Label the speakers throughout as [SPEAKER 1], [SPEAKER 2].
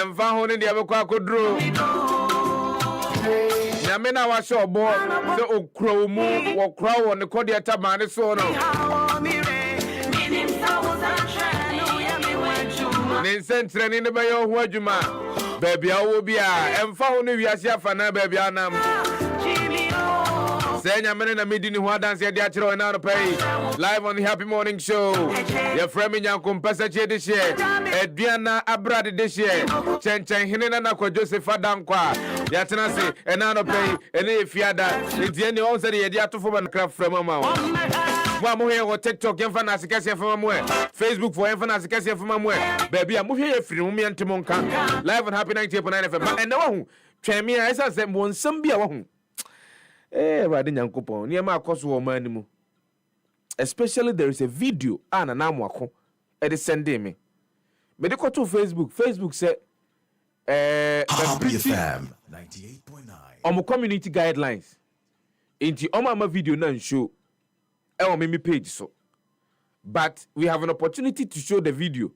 [SPEAKER 1] emfa ho ne de abekwa kodro nyame na wa sho bo se okro mu wo kro wo ne kode atabane so no ne sentre ne be yo ho adwuma baby awo bia emfa ho ne wiase afana baby anam Senya mene na midi ni huwa dansi ya diachiro ina no pay live on the Happy Morning Show. Ya frame nyankum pesa che this year. Edwiana abrade this year. Chen hinena na kwa Sefah-Danquah. Ya tena se ina no pay ene fiada. Itieni onse de yedi atofo ba craft frame ma. Mwa muhe wo TikTok yemfa na sikasi yefama mwe. Facebook for yemfa na sikasi yefama mwe. Baby muhe ye free mu yente monka. Live on Happy 98.9 FM. Ma ene wa hu. Twemi a esa se mo nsam bia wa hu. Badi nyankopon niema akoso wo man mu especially there is a video na namu ako e de send me de ko to Facebook say
[SPEAKER 2] Happy FM 98.9
[SPEAKER 1] community guidelines inti ama video na show on me page so but we have an opportunity to show the video.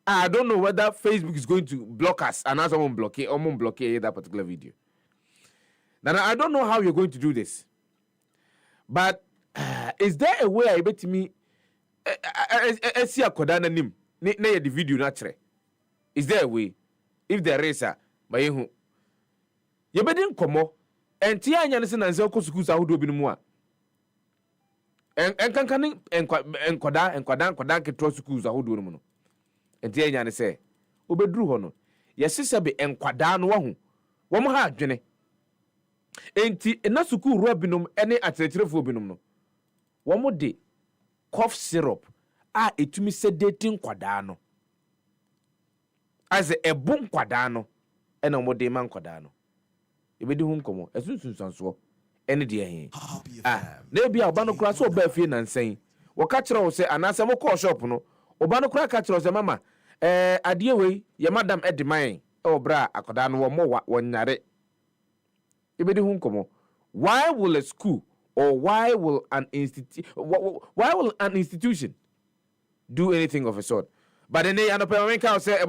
[SPEAKER 1] I don't know whether Facebook is going to block us and as someone block that particular video. Now, I don't know how you're going to do this. But is there a way I bet me see a kodana nim ne the video natural? Is there a way? If there is a by you bedin komo and tia nyanse na nse okosuku sa hodo binu mu a en kankan en koda ketro suku sa hodo mu no en tia nyanse obedru ho no yesese be en kwada no wahu wo mo ha adwene enti na suku robinum ene atrechirefo binum no wo mo de cough syrup a etumi sedating kwada no as a bon kwada no ena mo de man kwada no ebedi hu nkomo esunsunsanso ene de hin na bia oba no kura so oba afie nansen wo ka kire wo se anase mo call shop no oba no kura ka kire wo se mama adie wei ye madam ediman obra akoda no wo mo wonyare ebedi hu nkomo why will a school or why will an institution do anything of a sort? But then I say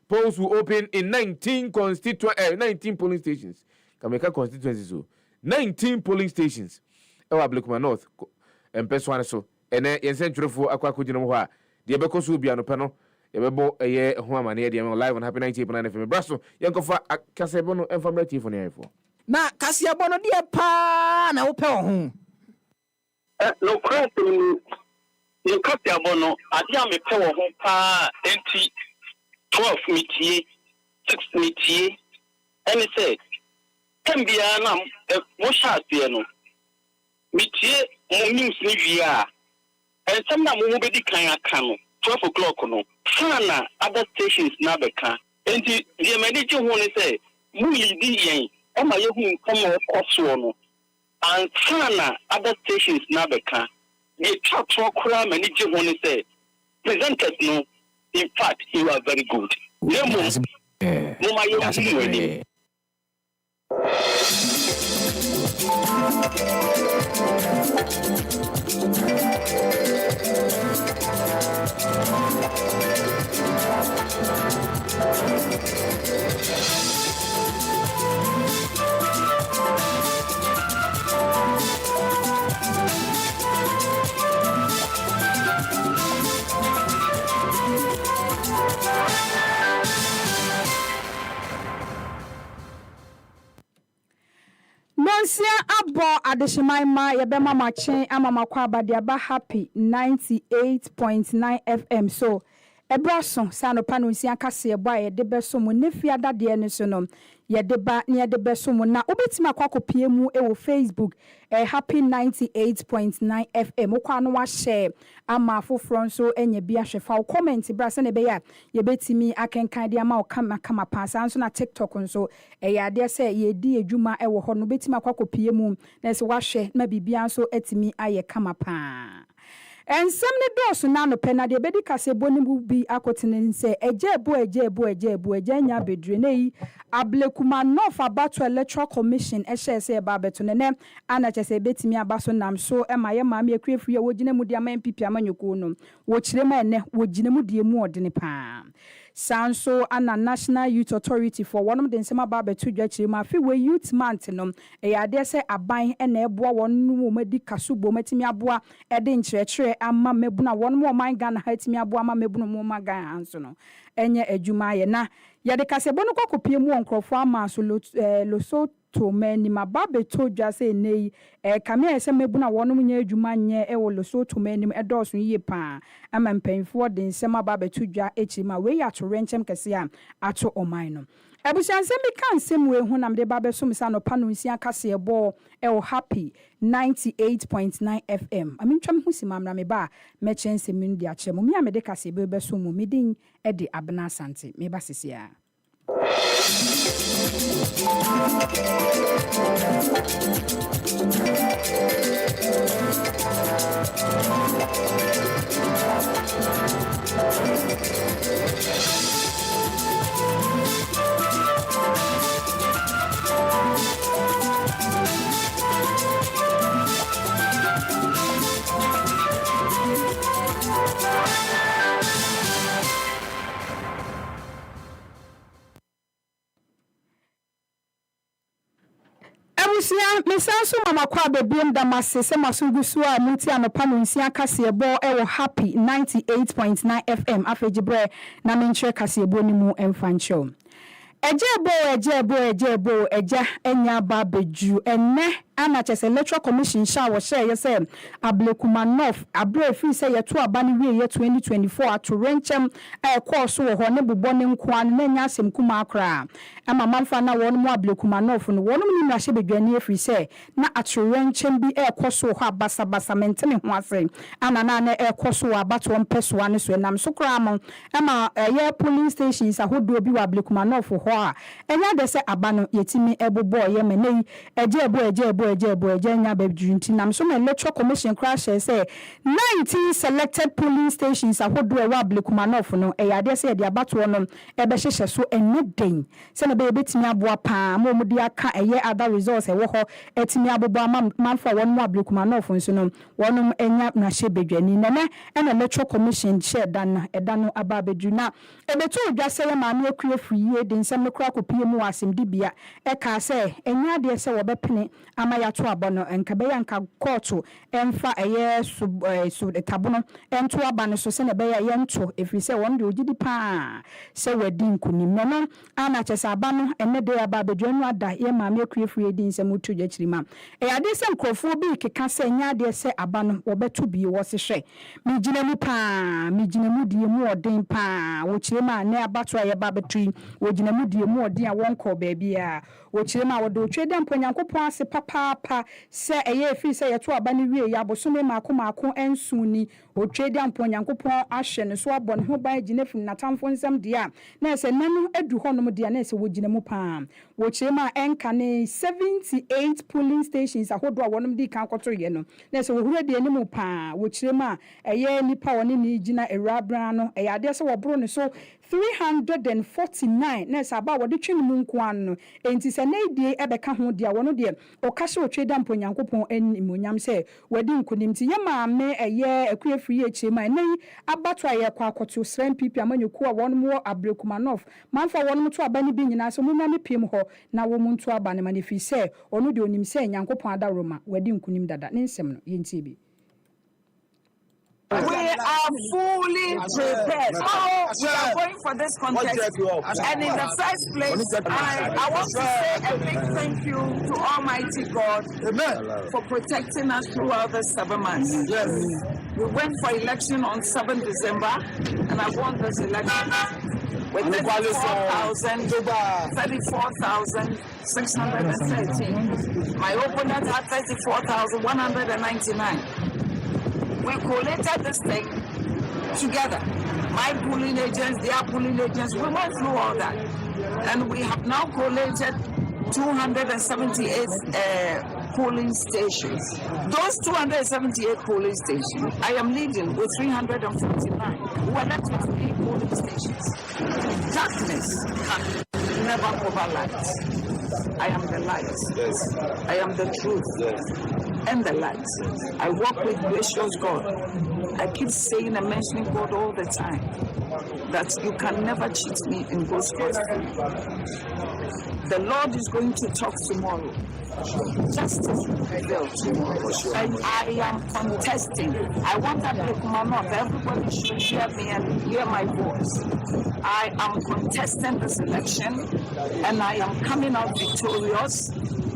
[SPEAKER 1] polls will open in 19 polling stations. Kameka constituencies so 19 polling stations. Ewa Blakuma North and Peswana so and then central for Aquacudino. The Abeko Subia no panel. Ebebo eye huama near the live on Happy 98.9 FM. Brasso, Yankofa Casebono and from Retif on air for.
[SPEAKER 3] Na kasia bono dia pa na wo pe ho
[SPEAKER 4] no crap no kasia bono adia me pe ho pa enti 12 mitie 6 mitie and say tembia na mo sha tie no mitie mo news ni via and some na mo be di kan aka no 12 o'clock no sana other stations na be kan enti die manage ho ni say mu lidi yen Oma yehu nkomo koso no and other stations na beka the chat kura many je ho ni say presenters no in fact you are very good nemo ma yehu ni
[SPEAKER 5] Nonsia abo adeshimaima yebema machen ama makwaba diaba Happy 98.9 FM so ebraso sano panonsia kase ebo a yede beso mu nefia dade ne so no yede ba ne yede beso mu na obetima kwakopie mu e wo Facebook Happy 98.9 FM okwa no wa share ama foforo so enya bia hwefa comment bra se ne be ya yebetimi akenkan de ama okama pasa nso na TikTok nso yade se yedi edwuma e wo ho no betima kwakopie mu na se wa hwe na bibia nso etimi aye kama pa. And some doors na no pena de bedi kase boni mu bi akotene nse ejebu ejenya bedre nei Ablakuma North about Electoral Commission ehye ba beto ne ana chese betimi abaso nam so ema ye ma me akrefu ye wogine mu dia ma MPP amanyoko no wo kire ma ne wogine mu die mu odene pa Sanso and National Youth Authority for one of the Nsema Baba to Judge Mafi Youth Month no ade say aban na eboa won no madi kasubo matimi aboa ede nkyerɛkyerɛ ama mebuna won mo man Ghana hatimi aboa ama mebuna mo man Ghana anso no enye adwuma ye na yade kasebo no kokopie mu onkrofo ama so Lesotho mani mababe to dwa say nei kame se mebuna won mo nya adwuma nye wo Lesotho mani edoso yie pa ama mpanfo de nsema babe to dwa echima we ya to renchem kese a ato oman no Ebusianse mi kan nsem we hu nam de ba be so mi sa no pa no nsia kase ebo happy 98.9 FM. Ami twam hu simamra me ba me chense mi ndi a chemo mi a me de kase be so mu mi din e de abna asante me ba sesia. Ebusia mesanso mama kwa bebiem damase se masungusu a muti anopa no nsia kase ebo e wo happy 98.9 FM afejibre na menche kase ebo ni mu emfancho ejebo eja enya ba beju enne ana chese electoral commission sha wo share yese Ablekumanov abre free say ye to aba ni wie ye 2024 ato renchem course wo ho ne bobɔ ne nkoa ne nya asem kuma akra ama manfa na won mu Ablekumanov no won mu ni ahye bedwani afiri say na ato renchem bi course ho abasa mentene ho ase ana na course wo abato mpeso ane so nam so kra am ama ye polling stations ahodo bi wa Ablekumanov ho a enya de se aba no yetimi ebobɔ ye menei ejebo nya babjunti nam so na electoral commission crash say 19 selected polling stations ahodo e wa Ablekumanov no yade say de abato no ebe hyehye so eneden se na be betimi aboa pa mo mu de aka eye other results e wo ho etimi abobo manfa won mu Ablekumanov nso no wonum enya na hye bedwani nene na electoral commission share dan edano aba beduna ebeto odwa say ma me akue friye de nsem no kra kopie mu asem dibia e ka say enya de say wo bepene ama ya to abono enkabe ya nka court emfa eye so tabono ento abane so se na be ya yento efiri se won de ogidi pa se wadi nkunim no ana chesa abano enne de aba bedwanu ada ye ma me akue friye de nsem otu gyachirima ade se nkrofo bi keka se enya de se abano wo beto bi wo se hwe mi gina mu die mu odin pa wo chirema ne abato aye ba betui wo gina mu die mu odin a won ko ba bia wo chirema wo do twede mponyankopon ase papa se eye efi se yeto aba ne wie ya bosome maako ensuni wo twede mponyankopon ahye ne so abɔ ne ho ba gina fim natamfo nsam dia na se nanu edu honom dia na se wo gina mu pa wo chirema enka ne 78 polling stations ahodo a wonom di kan koto ye no na se wo hura de ani mu pa wo chirema eye nipa woni ni gina erabra no ade se wo bro ne so 349 na saba wode twene mu nkoan no enti se na die ebeka ho dia wono de o ka hye otwe da mponyankopon animonyam se wadi nkonimti ye maame eye akue free echi ma nei abato aye kwa akoto sran pipi amanyoku a wono mo Ablekumanov manfa wono mo to abani bi nyina so mumma me piem ho na wo mu nto abane ma ne fi se ono de onim se nyankopon adaroma wadi nkonim dada ne nsem no yenti bi.
[SPEAKER 6] We are fully prepared. How we are going for this contest. And in the first place, I want to say a big thank you to Almighty God for protecting us throughout the 7 months. Yes. We went for election on 7th December, and I won this election with 34,613. My opponent had 34,199. We collated this thing together. My polling agents, their polling agents, we went through all that. And we have now collated 278 polling stations. Those 278 polling stations, I am leading with 349. We were left with 3 polling stations. Darkness can never cover light. I am the light. Yes. I am the truth. Yes. and the lights. I walk with gracious God. I keep saying and mentioning God all the time that you can never cheat me in God's gospel. The Lord is going to talk tomorrow. Justice will prevail tomorrow. And I am contesting. I want that everybody should hear me and hear my voice. I am contesting this election and I am coming out victorious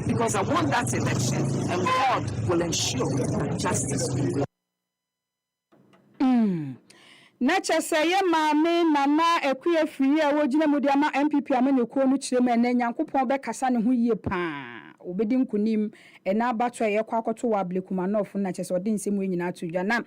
[SPEAKER 6] because I want that election and God will ensure that justice will prevail.
[SPEAKER 5] Nature say, Mammy, Nana, a queer free, a wojina mudiama MPP, amenu konu chim, and then Yankupo Becassan, who ye pan. Obedin kunim, and now battery a quack to wabble Kumanoff, Natchez or didn't seem winning out to Jana.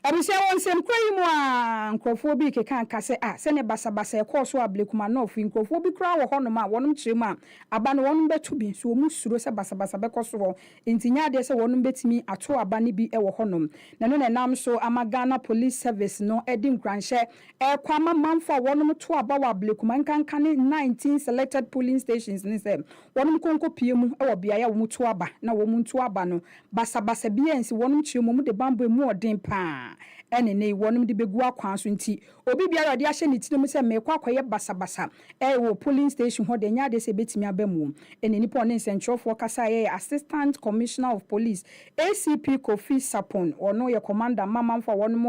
[SPEAKER 5] I will say one same crime, Crophobic can't casse, send a bassa, a course wabble Kumanoff, in Crophobic crow or honoma, one chima, aban one bet to be so much surosa bassa becosro, in Tinia, there's a one bet me at two abani be a honum. Nanon and I'm so Amagana Police Service, no Edding Granche, a quama man for one to about Blikuman can 19 selected polling stations in them. One conco pium or biaya mutuaba, na woman to abano, bassa biens, one chimu the bamboo more dimpa. Ene ne wonum de begua kwanso nti obi biara de ahye ne tinum se mekwa kwaye basa wo polling station ho de nya de se betimi abamu ene nipo ne nsentrofo kasa ye Assistant Commissioner of Police ACP Kofi Sapon ono ye commander mamamfa wonum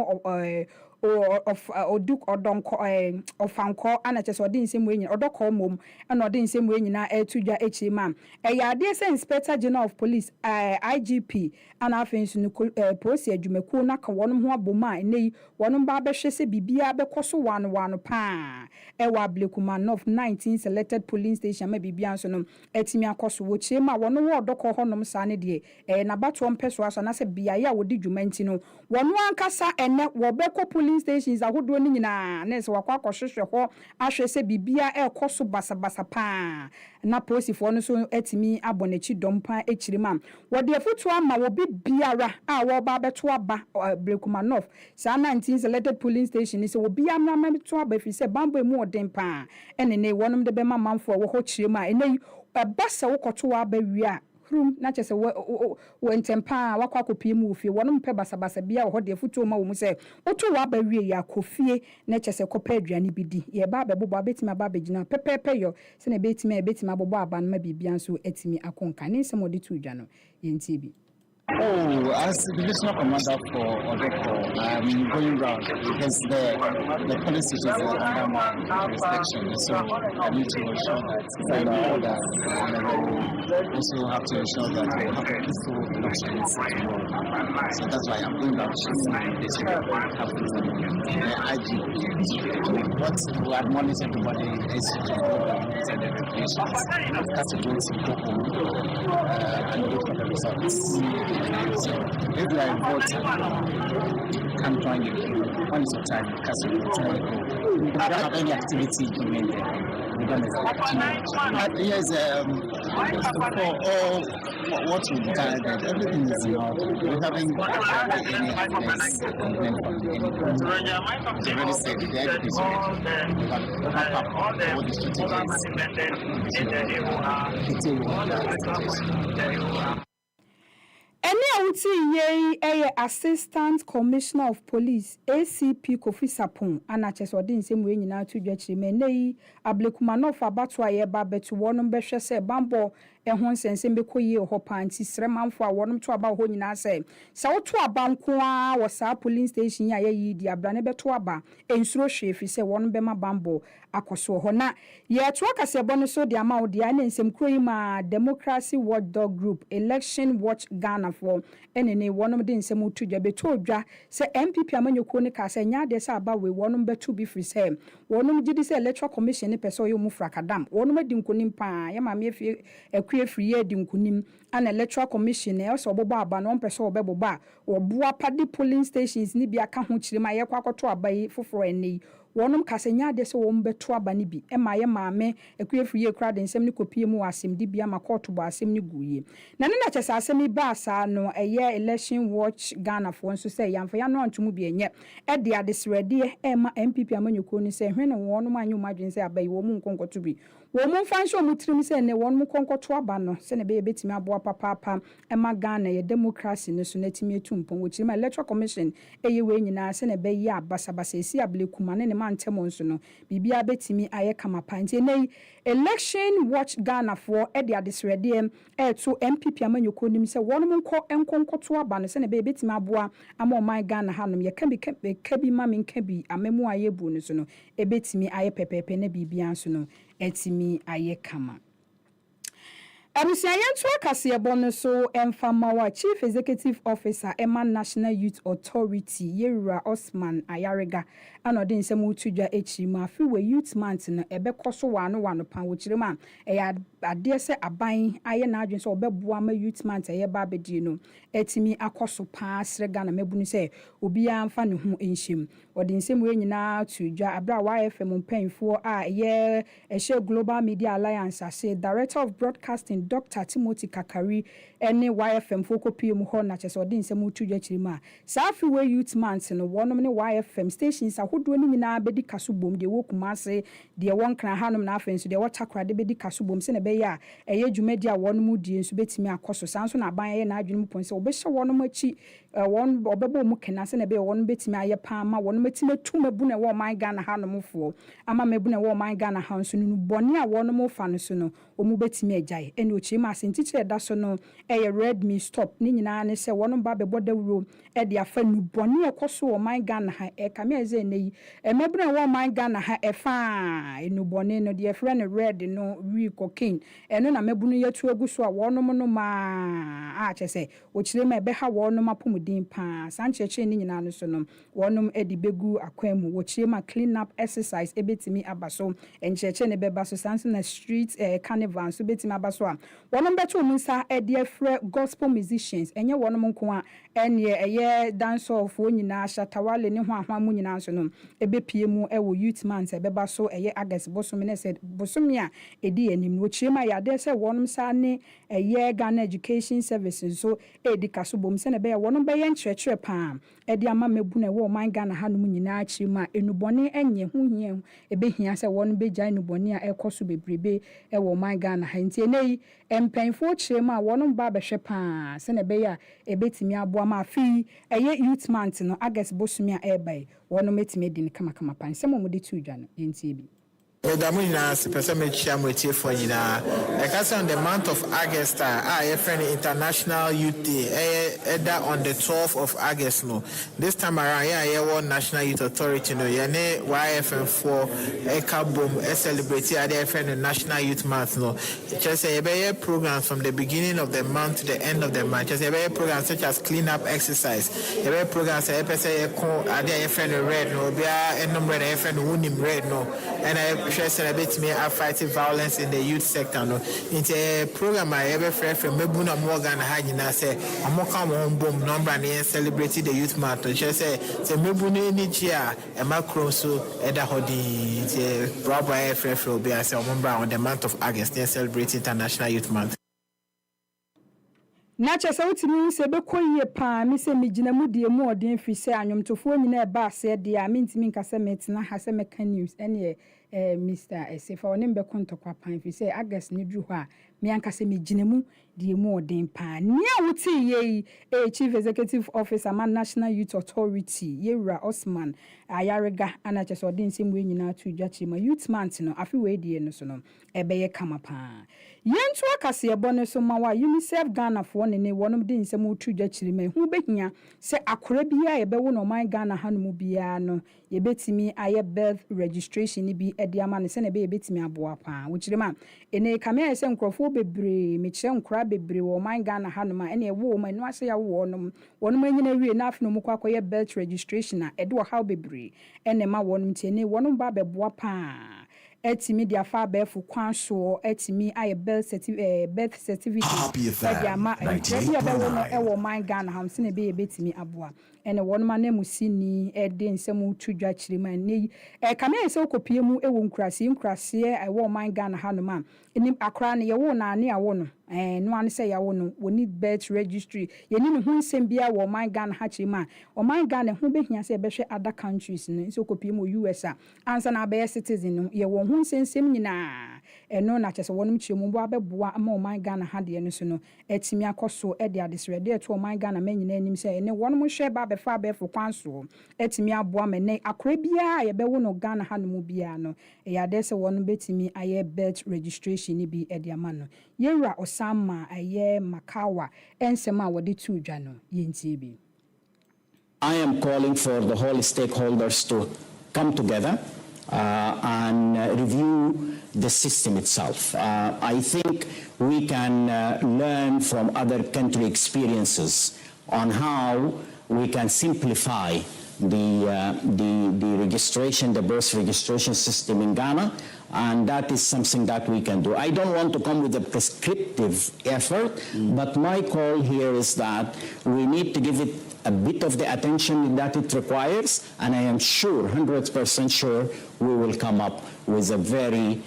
[SPEAKER 5] of Oduk Odonko of Fanko Anaches or Din same way Odoko mum and Odin same way na Tuja Hman. Ya dear Inspector General of Police IGP and Afins Prosia Jumekuna Kawanum Boma ne one barber shese bibia bekoso one pa ewa blekuman of 19 selected polling station maybe biansonom etimia koso wo chema one Odoko honum sane de na batom peso aso na se bia ya wodi dwumanti no one ankasa ene wo beko polling stations ahodo ni nyina na se wakwa kwohwehwe ho ahwe se bibia ekoso basa pa na posifo no so etimi abonechi dompa echirima wode afutu ama wo bibiara a wo ba beto aba blekuman of sa 19 selected polling station is wo bia amra beto aba fi se bambo mu odempa ene ne wonum de be mamamfo wo ho chirima ene basa wo koto aba wi a na chese wo ntempa wakwa akopie mu ofie wonum pe basa bia wo de futu ma wo mu se oto wa ba wie ya kofie na chese kopa aduane bidi ye ba bebobo abetimi aba begina pepepe yo se na betimi abobo aba no ma bibia nso etimi akonka ne se modi tu dwa no yenti bi.
[SPEAKER 7] Oh, as divisional commander for Odeko, I'm going round because the police is under my jurisdiction, so I need to ensure that I know order, and I also have to ensure that we have a peaceful election. So that's why I'm going round to this IG. What we admonish everybody is to go down to the applications, cast a vote in Koko, and wait for the results. So if you are involved, come join you. When it's your time, because we don't have any activity doing there. We don't have yes, for all what we've gathered, everything is in order. We haven't had any advice from anyone. It's already said the edit is ready. We have wrapped up all the strategies.
[SPEAKER 5] Ene uti ye Assistant Commissioner of Police ACP Kofi Sapon anaches odin nsem we nyina to dwachire me nei ablekumanofo abato aye ba betu wonum behwe se bambo ehon nsensem be koyi ho panti sremanfo a wonum to aba ho nyina se woto aba nko a wo sa polling station ya yi di abrane beto aba ensuro hwefi se wonum be ma bambo akoso ho na ye to akase bono so di ama odi ana nsem kroyi ma Democracy Watchdog Group Election Watch Ghana for enene wonum de nsem to dwa beto dwa se MPP amanyoko ne ka se nya de se aba we wonum beto bi free se wonum gidi se Electoral Commission ne pese yo mu frakadam wonum adi nkonim pa ya ma me ekue free adi nkonim an Electoral Commission e so obobo aba no pese obeboba oboa padi polling stations ni bia ka ho chirima ye kwakoto aba yi foforo eni wɔnom kasanya de sɛ wɔn bɛto aba ne bi ɛma yɛ maame ekuyefiri yɛ kura de nsɛm ne kopie mu asɛm di bia ma court bo asɛm ne guye na ne na kyɛ sɛ asɛm yi ba saa no ɛyɛ election watch Ghana fo nso sɛ yamfa ya no antomu bi enye ɛde adesrɛdeɛ ɛma MPP amanyɔkuo ne sɛ hwɛ ne wɔnom anyo madwen sɛ abayi wɔn mu nkonkoto bi wɔn mu fa nso mu tirim sɛ ne wɔn mu konkoto aba no sɛ ne bɛyɛ betimi aboa papa ɛma Ghana yɛ democracy ne so na timi etu mpɔn wɔkyiri ma electoral commission ɛyɛ wɛ nyinaa sɛ ne bɛyɛ abasabasa esi ablekuma ne ma ntɛm nso no bibia betimi ayɛ kama pa nti ne election watch Ghana for ɛde adesrɛdeɛ ɛto MPP amanyɔkuo nim sɛ wɔn mu nkonkoto aba no sɛ ne bɛyɛ betimi aboa ama ɔman Ghana hanom yɛ ka bi ma menka bi amemu ayɛ bu no so no ebetimi ayɛ pɛpɛpɛ na bibia nso no etimi aye kama. Abusiayentu akaseyebo no so Emfamawa Chief Executive Officer Emma National Youth Authority Yerura Osman Ayarega anode nsem utudwa echima afiwe youth month no ebekoso wano pan wochirema eya ade se aban aye na adwen se obeboa ma youth month eye ba bedi no etimi akoso pa srega na mabunu se obi amfa ne ho enhyem ode nsem we nyina tudwa abra YFM mpanfo a ye ehye Global Media Alliance ase Director of Broadcasting Dr. Timothy Kakari ene YFM fokopie mu ho na chese ode nsem utudwa chirima safi we youth month no wonom ne YFM stations ahodo ni nyina bedi kaso bom de wokumase de wonkran hanom na afenso de wotakra de bedi kaso bom se ne be ya eye dwumadi a wonom die nso betimi akoso sanso na aban ye na adwene mu pon se obehye wonom achi won obebo mu kena se ne be wonom betimi aye pa ma wonom betimi tumabu na wo man Ghana hanom fo ama mabu na wo man Ghana hanso no bone a wonom fa no so no omu betimi agyae ene ochima asentikyere da so no eye red me stop ni nyina ne se wonom ba bebo dawuro e de afa nu bone ekoso wo man Ghana ha e kame eze ne mabu na wo man Ghana ha e fa enu bone no de friend red no we cocaine eno na mabu no yatu aguso a wonom no ma a kyese ochire ma ebe ha wonom apomudin pa sancheche ni nyina no so no wonom edi begu akwam wochire ma clean up exercise ebetimi abaso encheche ne beba so sanso na street carnival so betimi abaso a wonom beto mu sa edi afre gospel musicians enye wonom nko a ene eye dance off nyina shatawale ne ho ahwa mu nyina so no ebepie mu ewo youth month ebeba so eye August bosom ne said bosom a edi anim wochire ma yade se wonom sa ne eye Ghana Education Services so edi kaso bom se ne be wonom be ye nkyerɛkyerɛ pa edi ama mabu na wo man Ghana hanom nyina akyi ma enubone enye ho hia ebehia se wonom be gya enubone a ekoso bebrebe ewo man Ghana ha nti enei empanfo kyerɛ ma wonom ba behwe pa se ne be ya ebetimi aboa ma afi eye youth month no August bosom a ebai wonom etimi edi ne kama pa nsɛm mo de tu dwa no yentie bi
[SPEAKER 8] Damina Pesamachi Amotie for Yina. On the month of August, I friend International Youth Day, on the 12th of August. No, this time around, yeah, National Youth Authority, no, Yane YFM4, Eka Boom, celebrated at friend National Youth Month. No, just a program from the beginning of the month to the end of the month. Just a program such as clean up exercise. A program say a friend red, no, be a number of friend who red, no, and I celebrate me are fighting violence in the youth sector. No, it's a program I ever friend from Mebuna Morgan Hagina say, I'm more come on boom number and celebrating the youth month. Just say, Mebuna Nichia, and Macron so Eda Hodi, it's a Bravo friend will be as a member on the month of August, they celebrate International Youth Month.
[SPEAKER 5] Na chese wutimi se bekoyie pa mi se migina mu de mu odin fi se anwomtofo nyina ba se de a mintimi nkase metina ha se meka news ene Mr. Sefah onim be kontokwa pan fi se August ni dru ho a mi ankase migina mu de mu odin pa nia wuti ye Chief Executive Officer man National Youth Authority Yerura Osman Ayarega ana chese odin nsem we nyina tu dwachi ma youth month no afi we de no so no ebeye kama pa yentu akaseyebo no so ma wa UNICEF Ghana fo ne wonom de nsem utu dwachiri ma hu behia se akora bia yebewo no man Ghana hanom bia no yebetimi aye birth registration ni bi ede ama ne se ne be yebetimi aboa pa wochire ma ene kame se nkrofo bebre mekire nkora bebre wo man Ghana hanom a ene wo ma no ase ya wo wonom anyina wie na afno mu kwakoye birth registration a ede wo how bebre ene ma wonom tie ne wonom ba beboa pa etimi dia fa abɛɛfo kwan so etimi ayɛ birth certificate ɛde ama ɛbi ɛbɛwɔ no ɛwɔ man Ghana ha sɛ na ɛbɛyɛ betimi aboa ɛne wɔn ma na musini ɛde nsɛm tu dwa kyerɛ ma ne kame sɛ okopie mu ɛwɔ nkurase ɛwɔ man Ghana ha no ma enim akora ne yɛwɔ na ne awo no no an sɛ yɛwɔ no wɔni birth registry yɛni ne ho nsɛm bia wɔ man Ghana ha kyerɛ ma ɔman Ghana ho behia sɛ ɛbɛhwɛ other countries no nso okopie mu US a ansa na abɛyɛ citizen no yɛwɔ ho nsɛm nyinaa ɛno na kyerɛ sɛ wɔnom kyerɛ mu bo abɛboa ama ɔman Ghana ha deɛ no so no etimi akɔso ɛde adesrɛde ɛto ɔman Ghana ma nyinaa anim sɛ ɛne wɔnom hwɛ ba bɛfa abɛfo kwan so etimi aboa ma ne akora bia yɛbɛwo no Ghana ha no mu bia no ɛyɛ ade sɛ wɔnom betimi ayɛ birth registration ni bi ɛde ama no yɛwura osama ayɛ makawa ensɛm a wɔde tu dwa no yɛntie bi.
[SPEAKER 9] I am calling for the whole stakeholders to come together and review the system itself. I think we can learn from other country experiences on how we can simplify the registration, the birth registration system in Ghana, and that is something that we can do. I don't want to come with a prescriptive effort, but my call here is that we need to give it a bit of the attention that it requires, and I am sure, 100% sure, we will come up with a very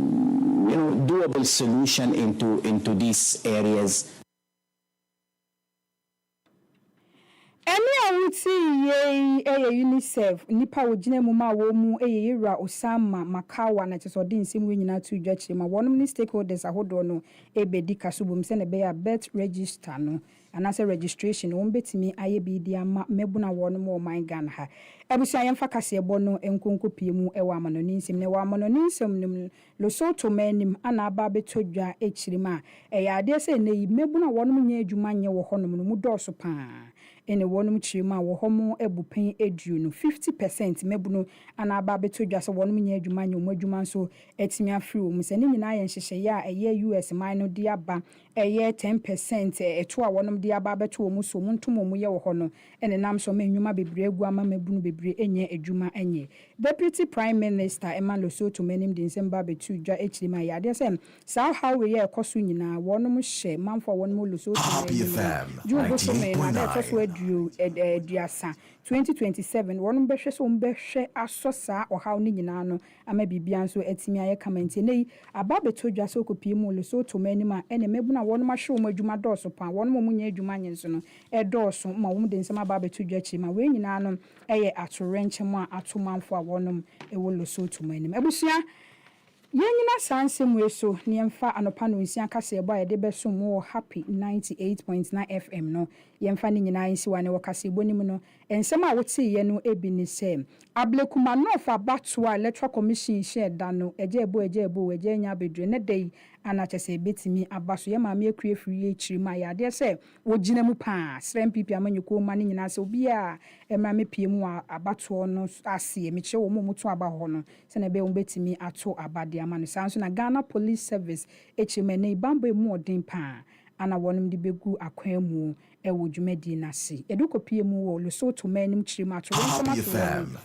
[SPEAKER 9] doable solution into these areas.
[SPEAKER 5] Any UNICEF nipa wogina mu ma wo mu yira Osama Makawa na tesodin nsem we nyina tu dwachire ma wonom ni stakeholders ahodo no ebedi kasubum se ne be ya birth register no anase registration won betimi aye bi di ama mebuna wonom o man Ghana ha ebusia yemfa kase ebo no enkonko pie mu ewa amanoni nsem ne wa amanoni nsem nim Lesotho manim ana aba betodwa echire ma eya ade se ne yi mebuna wonom nya adwuma nye wo honom no mu dɔɔso paa ene wonum chirima wo homo ebupen edu no 50% mebuno ana aba betodwa so wonum nya adwuma nya adwuma nso etimi afri wo mse ne nyina ye nhyehyɛ ya eye US man no de aba eye 10% eto a wonum de aba beto wo so muntom mu ye wo ho no ene nam so menwuma bebre egu ama mebunu bebre enye adwuma enye Deputy Prime Minister Emma Lesotho manim de nsemba betodwa echirima ya de sem sao how we ye ekoso nyina wonum hye manfo wonum Lesotho Duasa 2027 wonum behwe so mbehwe asosa ohaw ni nyina no ama bibia nso etimi aye comment nei aba betodwa so kopie mu Lesotho manima ene mebuna wonum ahwe wo adwuma dɔɔso pa wonum mu nya adwuma nyenso no dɔɔso ma wom de nsɛm aba betodwa chi ma we nyina no eye atorenkyem a atomanfo a wonum ewo Lesotho manim abusua Yenyina sansem we so niemfa anopa no nsia kase ebo ayede beso mo happy 98.9 FM no yemfa ni nyina nsi wane wo kase ebo nim no ensem a wote ye no ebi ni sem ablekuma no fa batwa electoral commission share da no eje ebo eje nya bedre ne dei ana chese betimi abaso ye maame akue firi echiri ma ya de se wogina mu pa srem pipi amanyuko ma ni nyina se obi a emame pie mu abato no ase emiche wo mutu aba ho no se na be wo betimi ato abade ama no sanso na Ghana Police Service echimene bambo mu odin pa ana wonum de begu akwan mu ewo dwumadi na se edukopie mu wo Lesotho manim chiri ma to nsema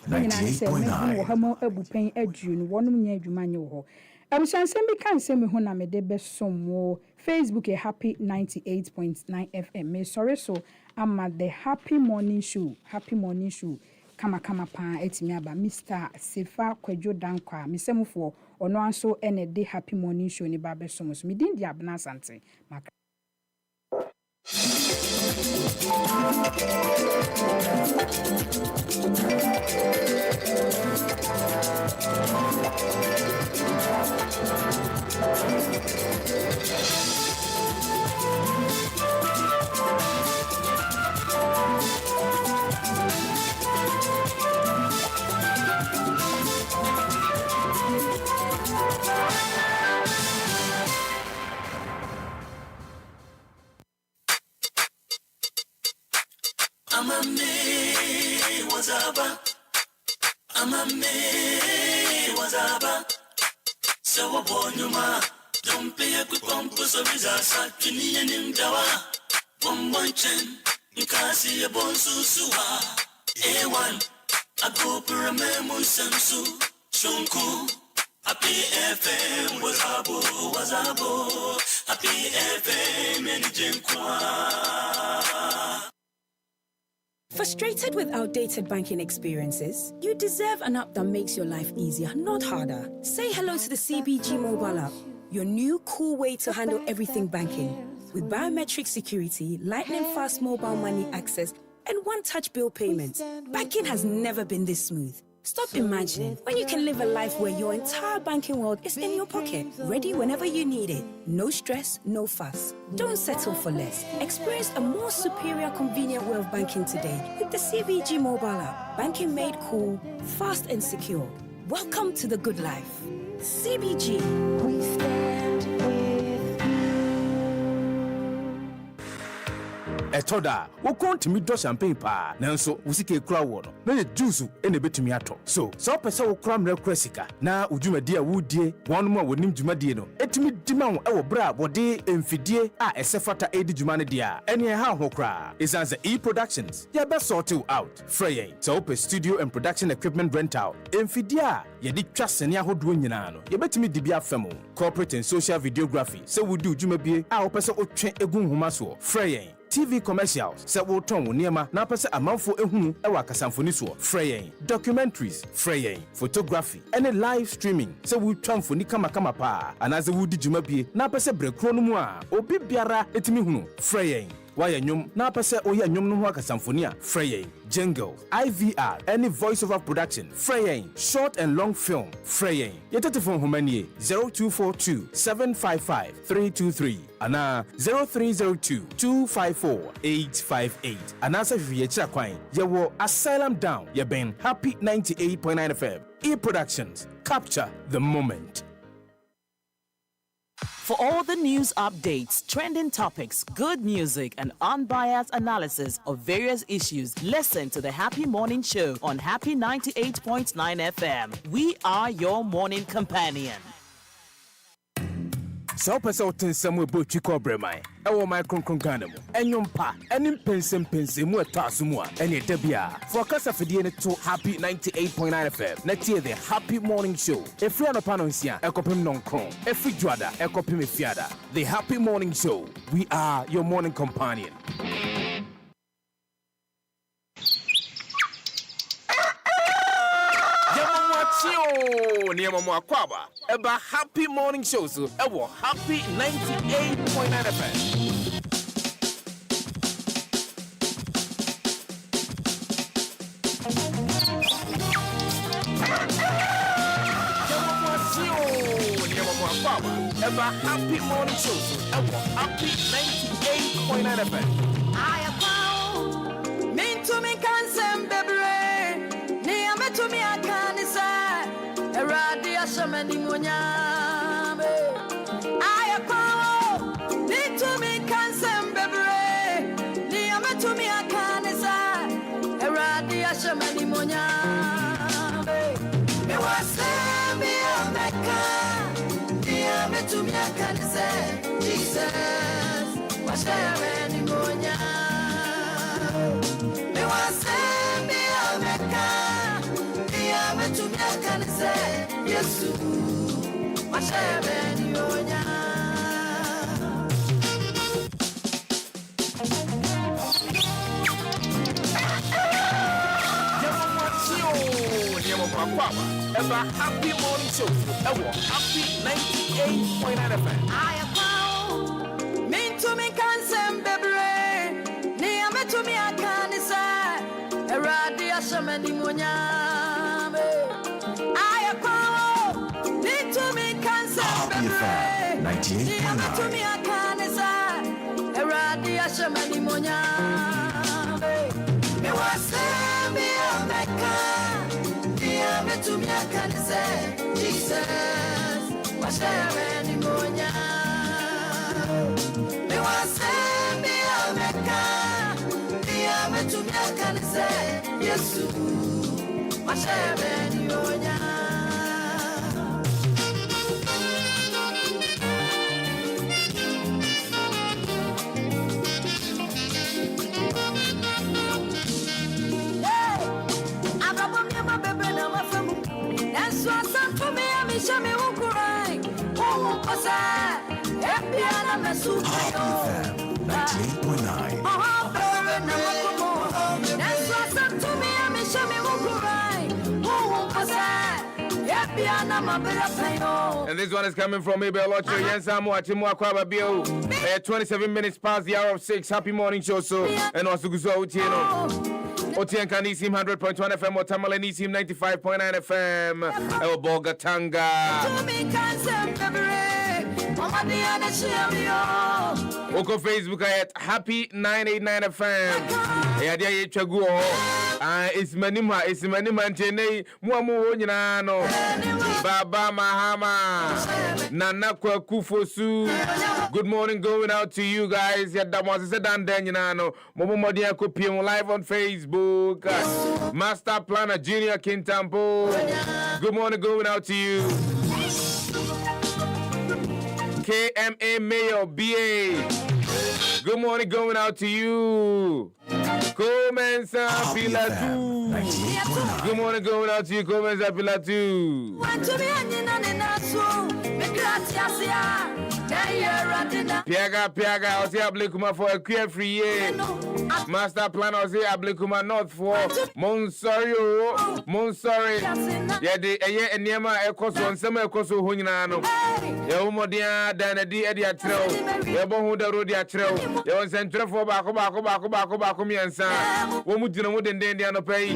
[SPEAKER 5] to nyina se me wo hamo abupen adu no wonum nya adwuma nye wo abusansem bi kan se me ho na me de besom wo Facebook a happy 98.9 FM me sorry so ama the happy morning show kama pa etimi aba Mr. Sefah-Danquah mesemfo ono anso ene de happy morning show ni ba besom so me din di abna asante
[SPEAKER 10] Wazaba so bonyuma don't pay a quick compass of his ass kini and dawa bombochen nkasi e bonsu suwa a1 a go per a memo samsu Shunku, Happy FM, wazabo, Happy FM, Nijenkwa.
[SPEAKER 11] Frustrated with outdated banking experiences? You deserve an app that makes your life easier, not harder. Say hello to the CBG mobile app, your new cool way to handle everything banking. With biometric security, lightning fast mobile money access, and one-touch bill payments, banking has never been this smooth. Stop imagining when you can live a life where your entire banking world is in your pocket, ready whenever you need it. No stress, no fuss. Don't settle for less. Experience a more superior, convenient way of banking today with the CBG mobile app. Banking made cool, fast and secure. Welcome to the good life. CBG. We stand with
[SPEAKER 1] Etoda, wo kontimi do champagne pa, nanso wo sike kura wo no. Na ye juice e na betumi ato. So, so pese wo kura mre kura sika, na udwumadi a wudie, wonum a wonim dwumadi no. Etimi dima wo e wo bra bode emfidie a esefata edi dwuma ne dia. Ene ha ho kura. Isanze e-productions. Ya be sort you out. Freyen. So open studio and production equipment rental. Emfidie a ye di twa sene ahodo nyina no. Ye betimi di bia famo. Corporate and social videography. So we do dwumabie a wo pese otwe egun homa so. Freyen. TV commercials, se wo ton wo niema na pese amanfo ehunu e wa kasamfoni so. Freyen. Documentaries, freyen. Photography, any live streaming, se wo twamfoni kama pa. Anaze wo di dwumabie na pese brekro no mu a obi biara etimi hunu. Freyen. Why nyum na pese oya nyum no ho akasamfoni a. Freyen. Jingle, IVR, any voiceover production, Freyen, short and long film, Freyen. Your telephone humanie 0242 755 323 ana 0302 254 858. Anasa Vietcha Quine, Yawo Asylum Down, Yaben Happy 98.9 FM. E-Productions, capture the moment.
[SPEAKER 12] For all the news updates, trending topics, good music, and unbiased analysis of various issues, listen to the Happy Morning Show on Happy 98.9 FM. We are your morning companion.
[SPEAKER 1] So pese otensem we bo twiko bremai e wo my kronkron Ghana mu enyom pa enim pensem mu etaso mu a ene da bia for kasa fidie ne to Happy 98.9 FM na tie the Happy Morning Show efri anopa no nsia ekopem nonkron efri juada ekopem efiada. The Happy Morning Show, we are your morning companion. Niema Mwakwaba, eba Happy Morning Show, so ewo Happy 98.9 FM. Niema Mwakwaba, eba Happy Morning Show, so ewo Happy 98.9 FM.
[SPEAKER 6] I am found, mean to me cansem bebre, niame to me I can't decide. Radia Shamani Munyame. I apologize. Need to me cansem bebre. Niame to me I can't decide. Radia Shamani Munyame. Me was me a mecca. Niame to me I can't decide. Jesus, was there any munyame? Me was me a mecca. To me, I can say, yes, my share, Yonya.
[SPEAKER 1] Ever Happy Morning Show, ever Happy 98.9 FM.
[SPEAKER 6] I am found, mean to me, can send bebre, near me to me, I can decide, a radia shamani munya.
[SPEAKER 2] Happy FM 98.9. FM 98.9.
[SPEAKER 1] And this one is coming from Abel Ocho. Yes, I'm watching more Kwaba Bio. 27 minutes past the hour of 6. Happy morning show. So, and also Guzo Utieno. Otien Kanisim 100.1 FM or Tamale Nisim 95.9 FM. El Bogatanga. Oko Facebook at Happy 989 FM. Yadia Chaguo. It's Manima, Tene, Muamu Nano, Baba Mahama, Nanakwa Kufosu. Good morning going out to you guys. That was Dan Danyanano, Momo Modia Kopium live on Facebook. Master Planner Junior Kintampo. Good morning going out to you. KMA Mayor BA. Good morning going out to you. Comenza Pilatu. Good morning going out to you. Comenza Pilatu. Piaga, I'll say Ablikuma for a queer free year. Master plan, I'll say Ablikuma North for Monsori. Yeah, the Niema Ecoso and some Ecoso Hunano. Yamodia, Danadi Edia Trail, Yabohuda Rodia Trail, Yawan Central for Bako, and San. Womudino and Dandiano Pay.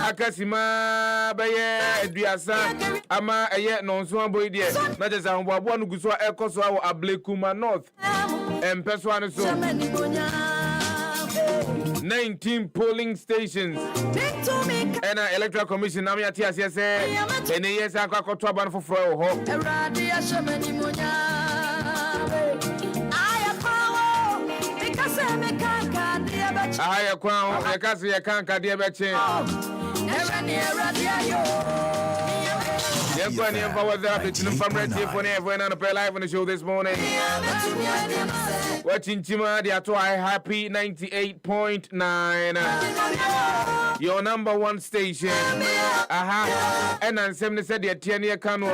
[SPEAKER 1] Akasima Baye, Diasa, Ama, a yet non swan boy, dear. Not as I'm one who saw Ecoso Ablikuma North. And Peswan so 19 polling stations. And an electoral commission. Now, yes, and yes, I got to ban for Fro. I crown, I can't see a can't dear betting. You're going to power that between from Red Chief when everyone on a pay live on the show this morning. Watching Chima, the Atoy Happy 98.9. Your number one station. And then 70 said the 10 year canoe.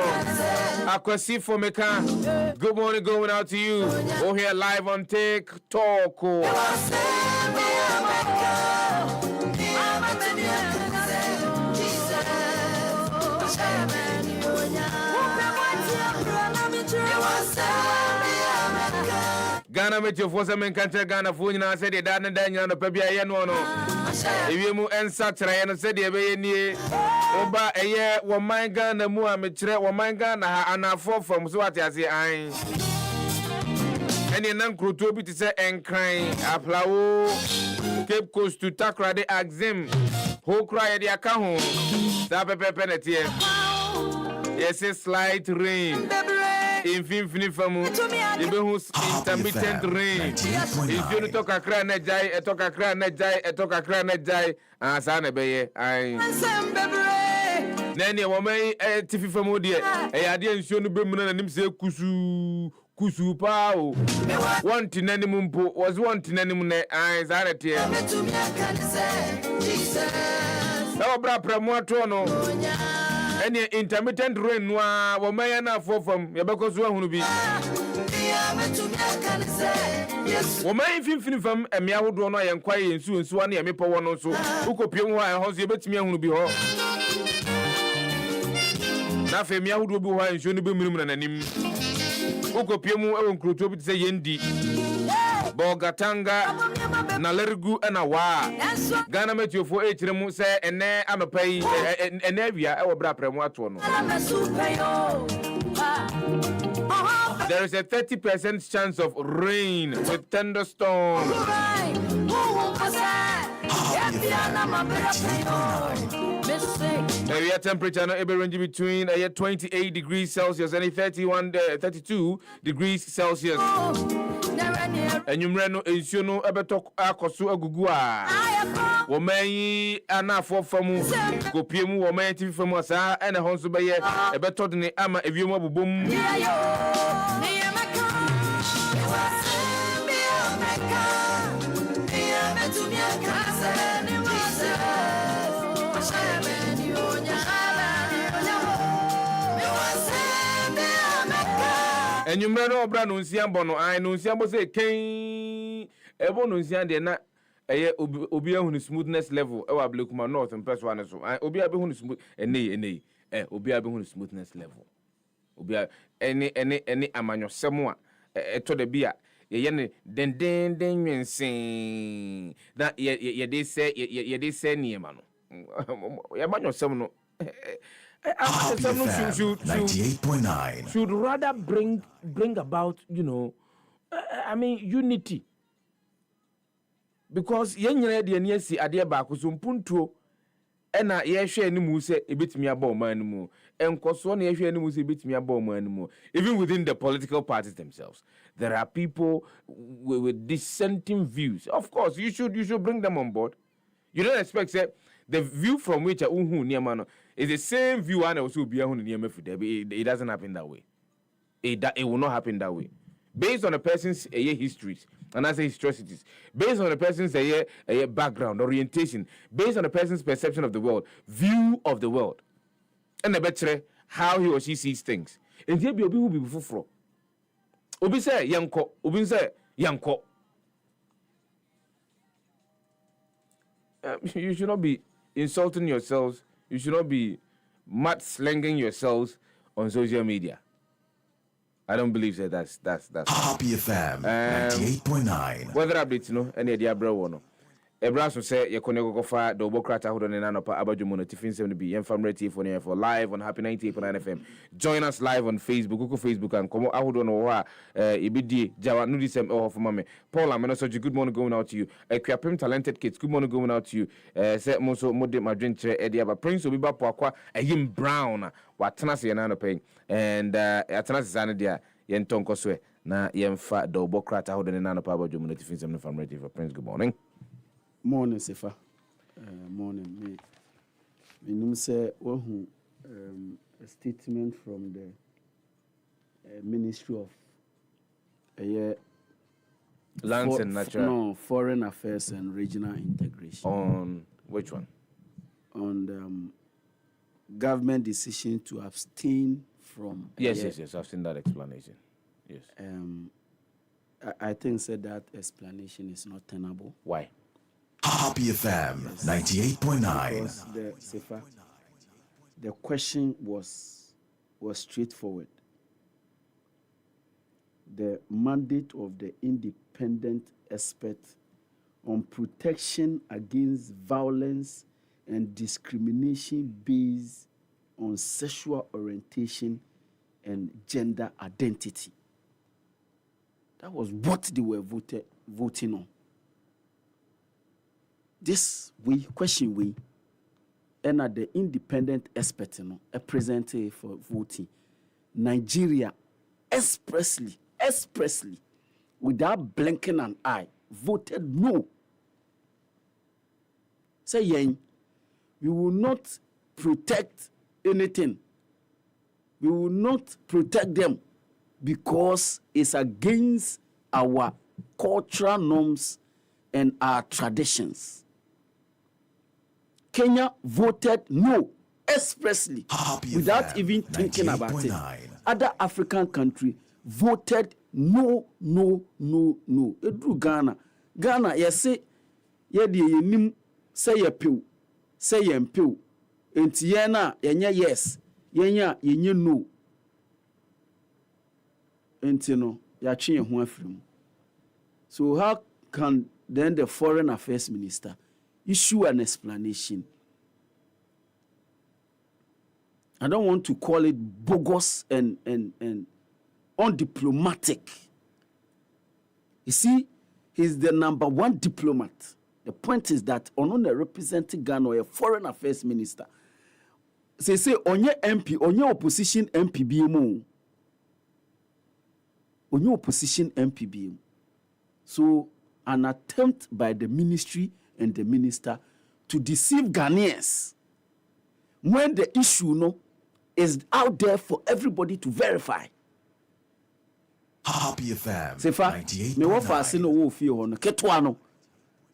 [SPEAKER 1] Akwasi for Meka. Good morning going out to you. Oh, here live on TikTok. Ghana met your force and country Ghana for you. I said the Dan and Daniel on the Pebia Yanono. If you move and such, I said the Bay Oba a year, one my Ghana, Muamitre, one my Ghana, and a four from Swati as the eye. And the non crew to be to say and crying, Aplao, Cape Coast to Takra de Axim, who cry at the account. Sabe penalty. Yes, a slight rain. Infinite famu. You be who's intermittent rain. If you talk a cran at jai, a talk a cran at jai, a talk a cran at jai, and Sana Bay. Nanny, woman, a tiffy famu dear. A idea shown to be and him say Kusu pao. One tin animum was one tin animum eyes are at here. No, bra pramotono. Any intermittent rain noir, Womayana for from Yabako Zuahubi. Woman Finfin from a meow donor and quiet and soon Swanny and Mipo one also. Who could be one house you bet me who be home. Nothing meow would be why and shouldn't be minimum and him. Who could be more and crew to say Yendi. Bogatanga, Nalergu and Awa. Ghana met you for 8 removes and there I'm a pay and Nevia, our brother. There is a 30% chance of rain with thunderstorms. Area temperature no able range between 28 degrees Celsius and 32 degrees Celsius. And you reno insuno ebetok akosu agugua. Woman ana for famu go piemu woman TV famu sa and a honso be ebeto de ama ewiemo bobom. And you may know brand unsian bono, I know siambo say king ebo nunsian de na obia hu smoothness level e wa Blakuma North and person one so obia be hu smooth ene obia be hu smoothness level obia any amanyosem a to the bia ye ne den nwensen na ye dey say niema no ye amanyosem no
[SPEAKER 2] Happy FM 98.9
[SPEAKER 1] should rather bring about, I mean, unity. Because yenyere de ne asi ade ba ko so mpuntuo ena ye hwe animu se ebetimi aba oman mu enkoso na ye hwe animu se ebetimi aba oman mu. Even within the political parties themselves, there are people with dissenting views. Of course, you should bring them on board. You don't expect say the view from which unhu niema no is the same view and also be hu niema fi there. It doesn't happen that way. It will not happen that way. Based on a person's histories and as historicities, based on a person's background, orientation, based on a person's perception of the world, view of the world, and the better how he or she sees things. And there be obi who be before. Obi say yanko, obi say yanko. You should not be insulting yourselves. You should not be mud-slinging yourselves on social media. I don't believe that that's
[SPEAKER 2] Happy FM 98.9
[SPEAKER 1] weather updates no any dia bro no ebra so say ye kone gofa the obokrata hodo ne nanopa abadwumo no tifin 7 be yemfam radio for live on Happy 98.9 FM. Join us live on Facebook, Google Facebook and komo ahodo no wa ibidi jawa no disem oh for mame Paul ameno so good morning going out to you. Equiapem talented kids, good morning going out to you. Say mo so mo de madwen kire e dia ba Prince obi ba po akwa Ayim Brown watena se na no pen and atena se sana dia yentonko so na yemfa the obokrata hodo ne nanopa abadwumo no tifin 7 from radio for Prince. Good morning.
[SPEAKER 13] Morning, Sefah. Morning, me say a statement from the Ministry of
[SPEAKER 1] Lands and Natural.
[SPEAKER 13] No, Foreign Affairs and Regional Integration.
[SPEAKER 1] On which one?
[SPEAKER 13] On the government decision to abstain from.
[SPEAKER 1] Yes. I've seen that explanation. Yes.
[SPEAKER 13] I think that explanation is not tenable.
[SPEAKER 1] Why?
[SPEAKER 2] Happy FM 98.9
[SPEAKER 13] Because the question was straightforward. The mandate of the independent expert on protection against violence and discrimination based on sexual orientation and gender identity. That was what they were voting on. This question and at the independent expert presented for voting, Nigeria expressly, without blinking an eye, voted no. Saying, we will not protect anything. We will not protect them because it's against our cultural norms and our traditions. Kenya voted no expressly without even thinking about it. Other African countries voted no. Edru Ghana, you say, nim say ye pew, say ye pew. Enti yena yenya yes, yenya no. Enti no, ya chinye ho afrim. So how can then the Foreign Affairs Minister issue an explanation? I don't want to call it bogus and undiplomatic. You see, he's the number one diplomat. The point is that Onone representing Ghana or a Foreign Affairs Minister. Say onye MP, onye opposition MP BMO. Onye opposition MP BMO. So an attempt by the ministry and the minister to deceive Ghanaians when the issue is out there for everybody to verify.
[SPEAKER 2] Happy FM.
[SPEAKER 13] Sefah, me wo fa se no wo fie ho no ketwa no.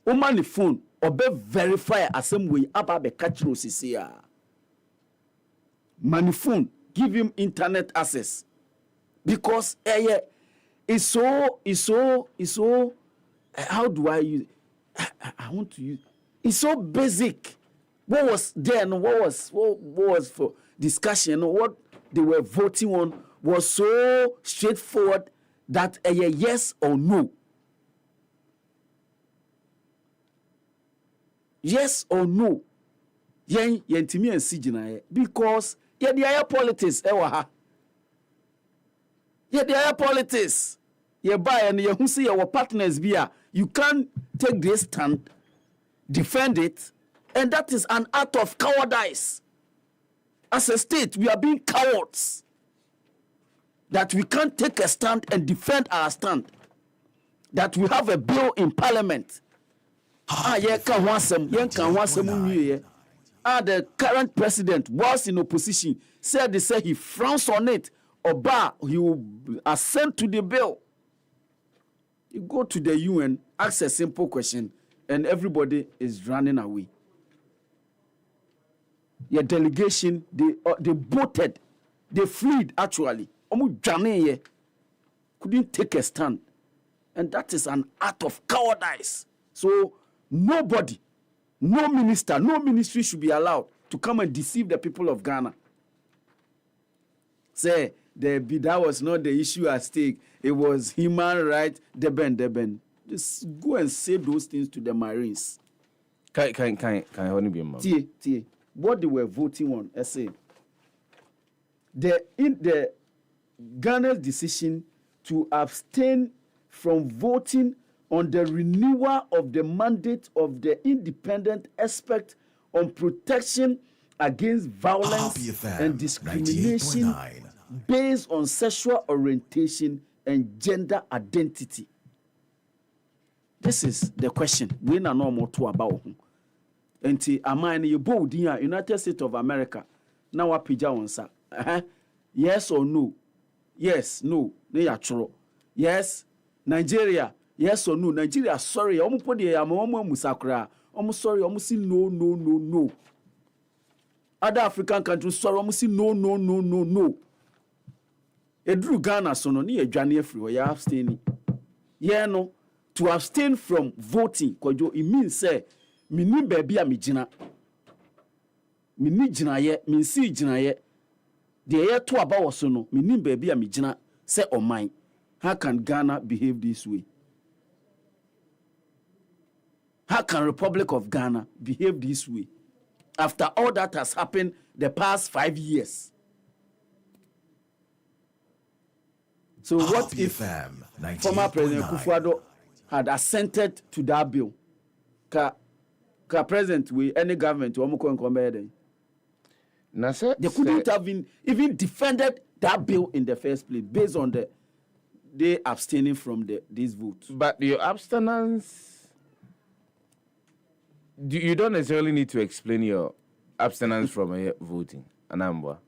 [SPEAKER 13] O ma ne phone obe verify asem we aba be catch no sisi a. Man phone give him internet access. because it's so how do I use I want to use it's so basic. What was there and what was for discussion, what they were voting on was so straightforward that a yes or no. Yes or no. Yen timi ensi gina because ye the higher politics ha. Ye the higher politics. Ye buy and ye who see your partners be you can't take this stand, defend it, and that is an act of cowardice. As a state, we are being cowards. That we can't take a stand and defend our stand. That we have a bill in parliament. The current president was in opposition, said he frowns on it, or he will assent to the bill. You go to the UN, ask a simple question, and everybody is running away. Your delegation, they voted, they fled actually. Couldn't take a stand. And that is an act of cowardice. So nobody, no minister, no ministry should be allowed to come and deceive the people of Ghana. Say, that was not the issue at stake. It was human rights, deben. Just go and say those things to the Marines.
[SPEAKER 1] Can I only be a man?
[SPEAKER 13] Tie. What they were voting on, I say, the Ghana's decision to abstain from voting on the renewal of the mandate of the independent expert on protection against violence and discrimination based on sexual orientation and gender identity. This is the question. We know no more to about. Enti amani you bold here United States of America. Now what pija onsa. Yes or no? Yes, no. Ne ya choro. Yes, Nigeria. Yes or no? Nigeria sorry. Omo podi ya omo musakra. Omo sorry. Omo si no. Other African countries sorry. Omo si no. Edru Ghana so no ni edwane afri ya abstain. Yeah no. To abstain from voting, Kwadwo, it means say mini baby a mijina. Mini jina ye, minsi jina ye. The year to about so no, mini baby a mijina say oh mine. How can Ghana behave this way? How can Republic of Ghana behave this way? After all that has happened the past 5 years. So what if former President Kwadwo had assented to that bill? Ka present with any government they couldn't have even defended that bill in the first place based on they abstaining from these votes.
[SPEAKER 1] But your abstinence, you don't necessarily need to explain your abstinence from voting. Anambwa.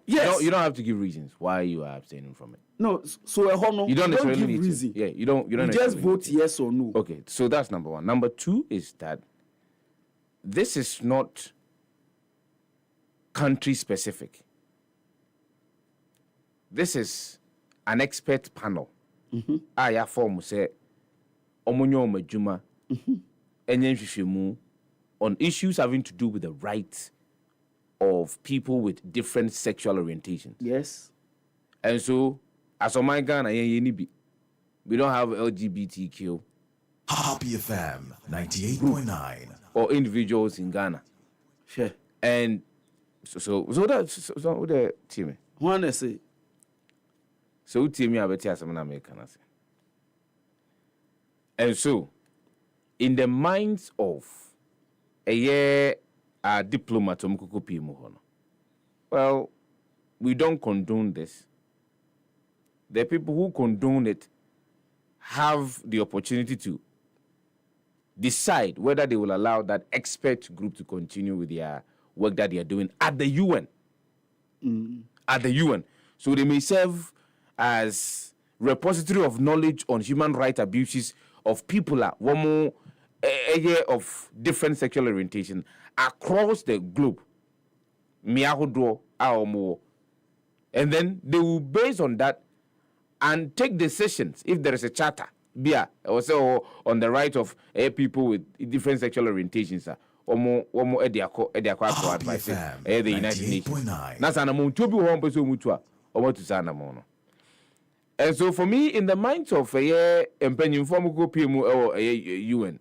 [SPEAKER 13] Yes.
[SPEAKER 1] You don't have to give reasons why you are abstaining from it.
[SPEAKER 13] No, so
[SPEAKER 1] you don't necessarily
[SPEAKER 13] give
[SPEAKER 1] need
[SPEAKER 13] reason.
[SPEAKER 1] To. Yeah, you don't. You
[SPEAKER 13] just vote yes or no.
[SPEAKER 1] Okay, so that's number one. Number two is that this is not country specific. This is an expert panel. Aya form say omonyo majuma enyenhwehwemu on issues having to do with the rights of people with different sexual orientations.
[SPEAKER 13] Yes.
[SPEAKER 1] And so, as of my Ghana, we don't have LGBTQ.
[SPEAKER 2] Happy FM 98.9.
[SPEAKER 1] Or individuals in Ghana.
[SPEAKER 13] Sure.
[SPEAKER 1] And so that's the team.
[SPEAKER 13] One say.
[SPEAKER 1] So team I bet you some American. And so, in the minds of a diplomat, well, we don't condone this. The people who condone it have the opportunity to decide whether they will allow that expert group to continue with their work that they are doing at the UN. At the UN. So they may serve as repository of knowledge on human rights abuses of people of different sexual orientation across the globe. Miahodro aomo And then they will base on that and take decisions if there is a charter. Also on the right of people with different sexual orientations. Omo advice the United Nations. That's an amount to be one person mutua or to sana mono. And so for me, in the minds of a empenning form go PMO or UN.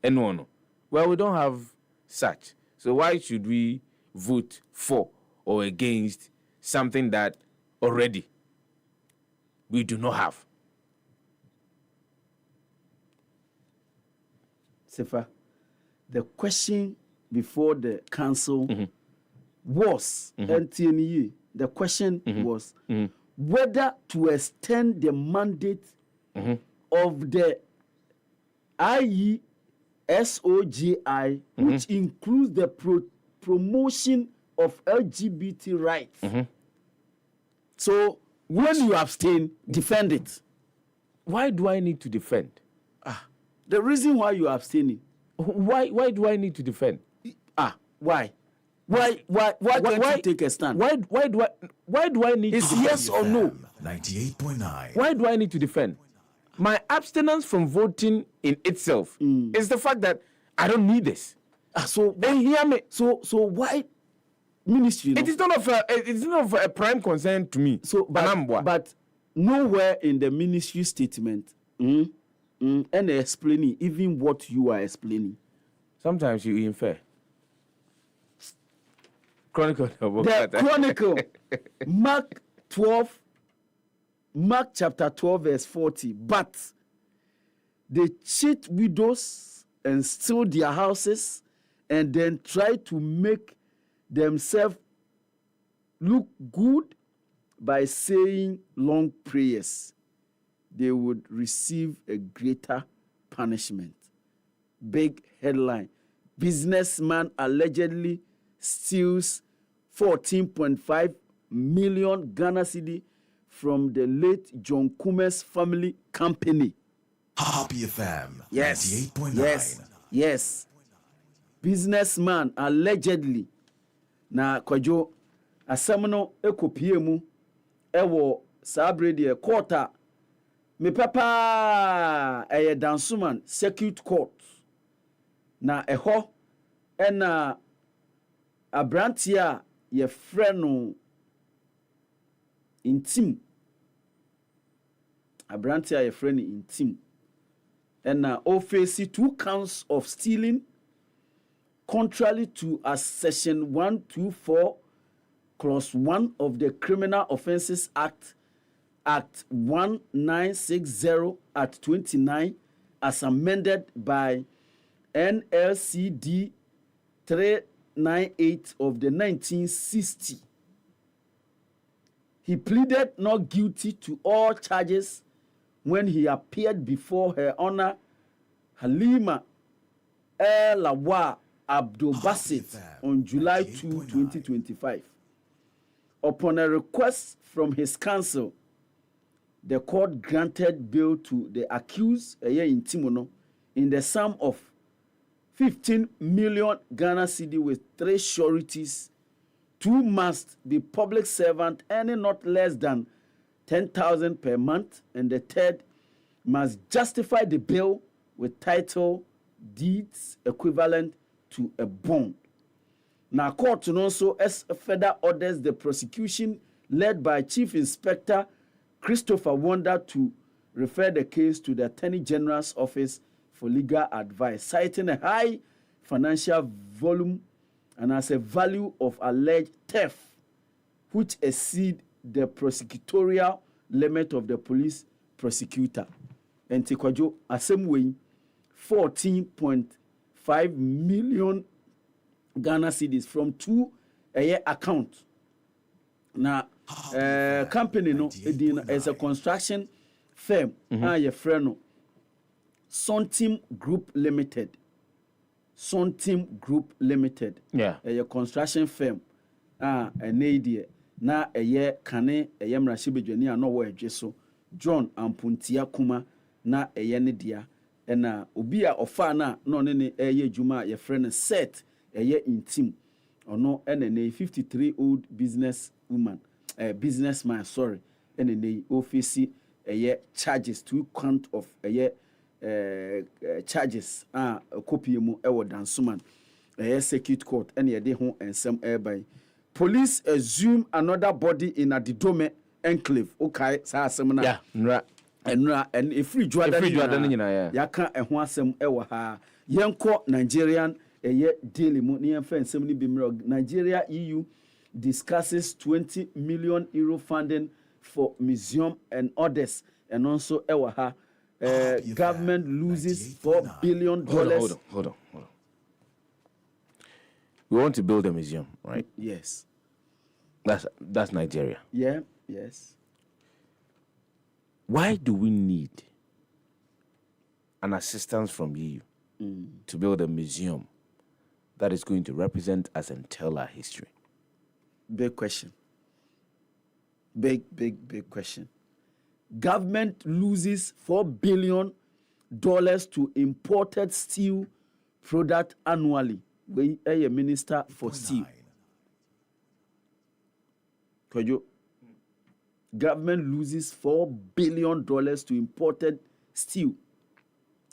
[SPEAKER 1] And no. Well, we don't have such. So why should we vote for or against something that already we do not have?
[SPEAKER 13] Sefah, the question before the council was, NTNE, the question was whether to extend the mandate of the IESOGI, which includes the promotion of LGBT rights. So when you abstain, defend it.
[SPEAKER 1] Why do I need to defend?
[SPEAKER 13] The reason why you are abstaining.
[SPEAKER 1] Why do I need to defend?
[SPEAKER 13] Why? Why can't you take a stand?
[SPEAKER 1] Why do I need
[SPEAKER 13] it's
[SPEAKER 1] to defend?
[SPEAKER 13] Yes or no?
[SPEAKER 2] 98.9.
[SPEAKER 1] Why do I need to defend? My abstinence from voting in itself is the fact that I don't need this.
[SPEAKER 13] So
[SPEAKER 1] then hear me.
[SPEAKER 13] So why ministry?
[SPEAKER 1] It is not of a prime concern to me.
[SPEAKER 13] So but nowhere in the ministry statement and explaining even what you are explaining.
[SPEAKER 1] Sometimes you infer. Chronicle.
[SPEAKER 13] The Chronicle. Mark chapter 12 verse 40. But they cheat widows and steal their houses and then try to make themselves look good by saying long prayers. They would receive a greater punishment. Big headline. Businessman allegedly steals 14.5 million Ghana cedi from the late John Kume's family company.
[SPEAKER 2] Happy FM.
[SPEAKER 13] Yes.
[SPEAKER 2] 98.9.
[SPEAKER 13] Yes. Businessman allegedly. Na Kwadwo asɛm no ekopie mu ɛwɔ sabre de quarter me papa dansuman circuit court na ɛhɔ ɛna abrantie a yɛfrɛ no intim abrantie a yɛfrɛ no intim ɛna ofesi 2 counts of stealing contrary to section 124 clause 1 of the Criminal Offences Act 1960 at 29 as amended by NLCD 398 of the 1960. He pleaded not guilty to all charges when he appeared before Her Honor Halima El-Lawa Abdul Basit on July 2, 2025. Upon a request from his counsel, the court granted bail to the accused in Timono in the sum of 15 million Ghana cedi with 3 sureties. 2 must be public servant earning not less than 10,000 per month, and the 3rd must justify the bail with title deeds equivalent to a bond. Now, court also further orders the prosecution led by Chief Inspector Christopher Wonder to refer the case to the Attorney General's Office for legal advice, citing a high financial volume and as a value of alleged theft, which exceed the prosecutorial limit of the police prosecutor. And Kwadwo Assembly 14.5 million Ghana cedis from 2 account. Now, company no is a construction firm. Your friend Sontim Group Limited. Sontim Group Limited.
[SPEAKER 1] Yeah.
[SPEAKER 13] A construction firm. A idea. Na a kane a mrashibejani no way so John Ampuntia Kuma na a dia and ubia ofana no nene a juma your friend set a year in team or no NNA 53 old business woman. businessman sorry and the office charges 2 count of charges a copy mu ewo dansuman circuit court and ye de ho ensem airby police assume another body in a Didome enclave okay sa asem na
[SPEAKER 1] nra
[SPEAKER 13] and a free juada nyina yaka ho asem ewo ha yenko Nigerian daily mu ne yemfa ensem ni bimro Nigeria EU discusses 20 million euro funding for museum and others and also ewo ha government loses $4 billion.
[SPEAKER 1] Hold on. We want to build a museum, right?
[SPEAKER 13] Yes.
[SPEAKER 1] That's Nigeria.
[SPEAKER 13] Yeah, yes.
[SPEAKER 1] Why do we need an assistance from EU to build a museum that is going to represent us and tell our history?
[SPEAKER 13] Big question. Big question. Government loses $4 billion to imported steel product annually. We are a minister for steel. Kwadwo. Government loses $4 billion to imported steel.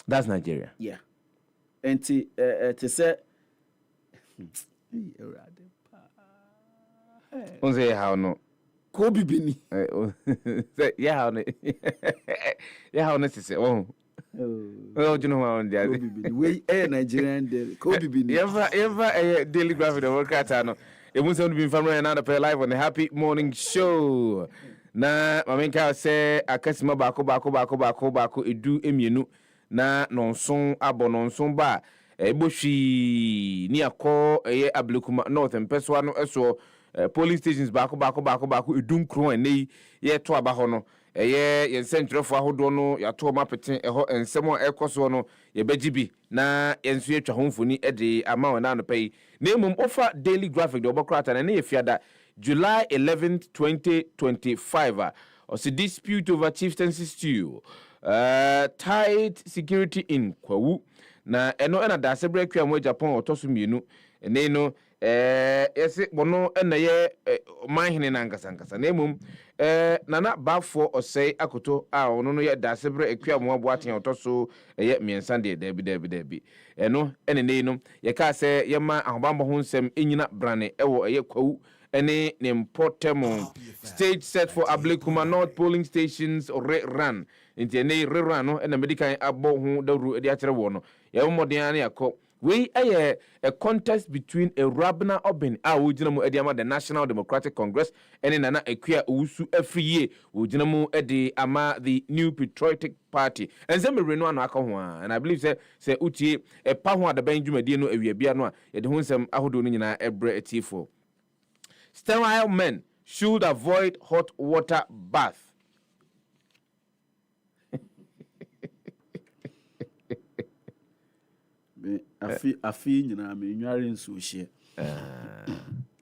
[SPEAKER 1] That's Nigeria.
[SPEAKER 13] Yeah. And to say,
[SPEAKER 1] say how no.
[SPEAKER 13] Kobe Bini.
[SPEAKER 1] Yeah, how no. Yeah, how necessary. Oh, you know how on the
[SPEAKER 13] we a Nigerian daily. Kobe Bini.
[SPEAKER 1] Ever daily graphic the work at no. It must have been family and another live on the Happy Morning Show. Na mamenka say akasima bako edu emienu na nonson abo nonson ba ebohwi ni akọ ablekuma north empeswa no eso police stations bako edum kro ene ye to aba ho no ye sentrefo ahodo no ya to mapete eho ensemo ekoso no ye begibi na yensu etwa ho mfoni de ama wona no pay na emum offer daily graphic de obokrata na ye fiada July 11th 2025 or the dispute over chieftaincy stew tight security in Kwadwo na eno ena da se break am Japan otoso mienu ene no yesi bono ena ye manhene na nkasa na emum nana bafo osei akoto a ono no ye da se break am aboaten otoso ye miensa de dabi eno ene no ye ka se ye ma ahobambo ho nsem enyina brane ewo ye Kwadwo any important stage set for Ablekuma North polling stations run into any rerun and the medical abo who the ru the actual one yamodiani akọ we a contest between a Rabna Obin wujinamu ediama the National Democratic Congress and nana equia usu every year wujinamu edi ama the New Patriotic Party and some reno no akọ and I believe say utie e pa ho the benjuma die no awiabia no a ye de ho nsem ahodo no nyina ebre etifo. Sterile men should avoid hot water bath.
[SPEAKER 13] Afi nyina me nware nso hye.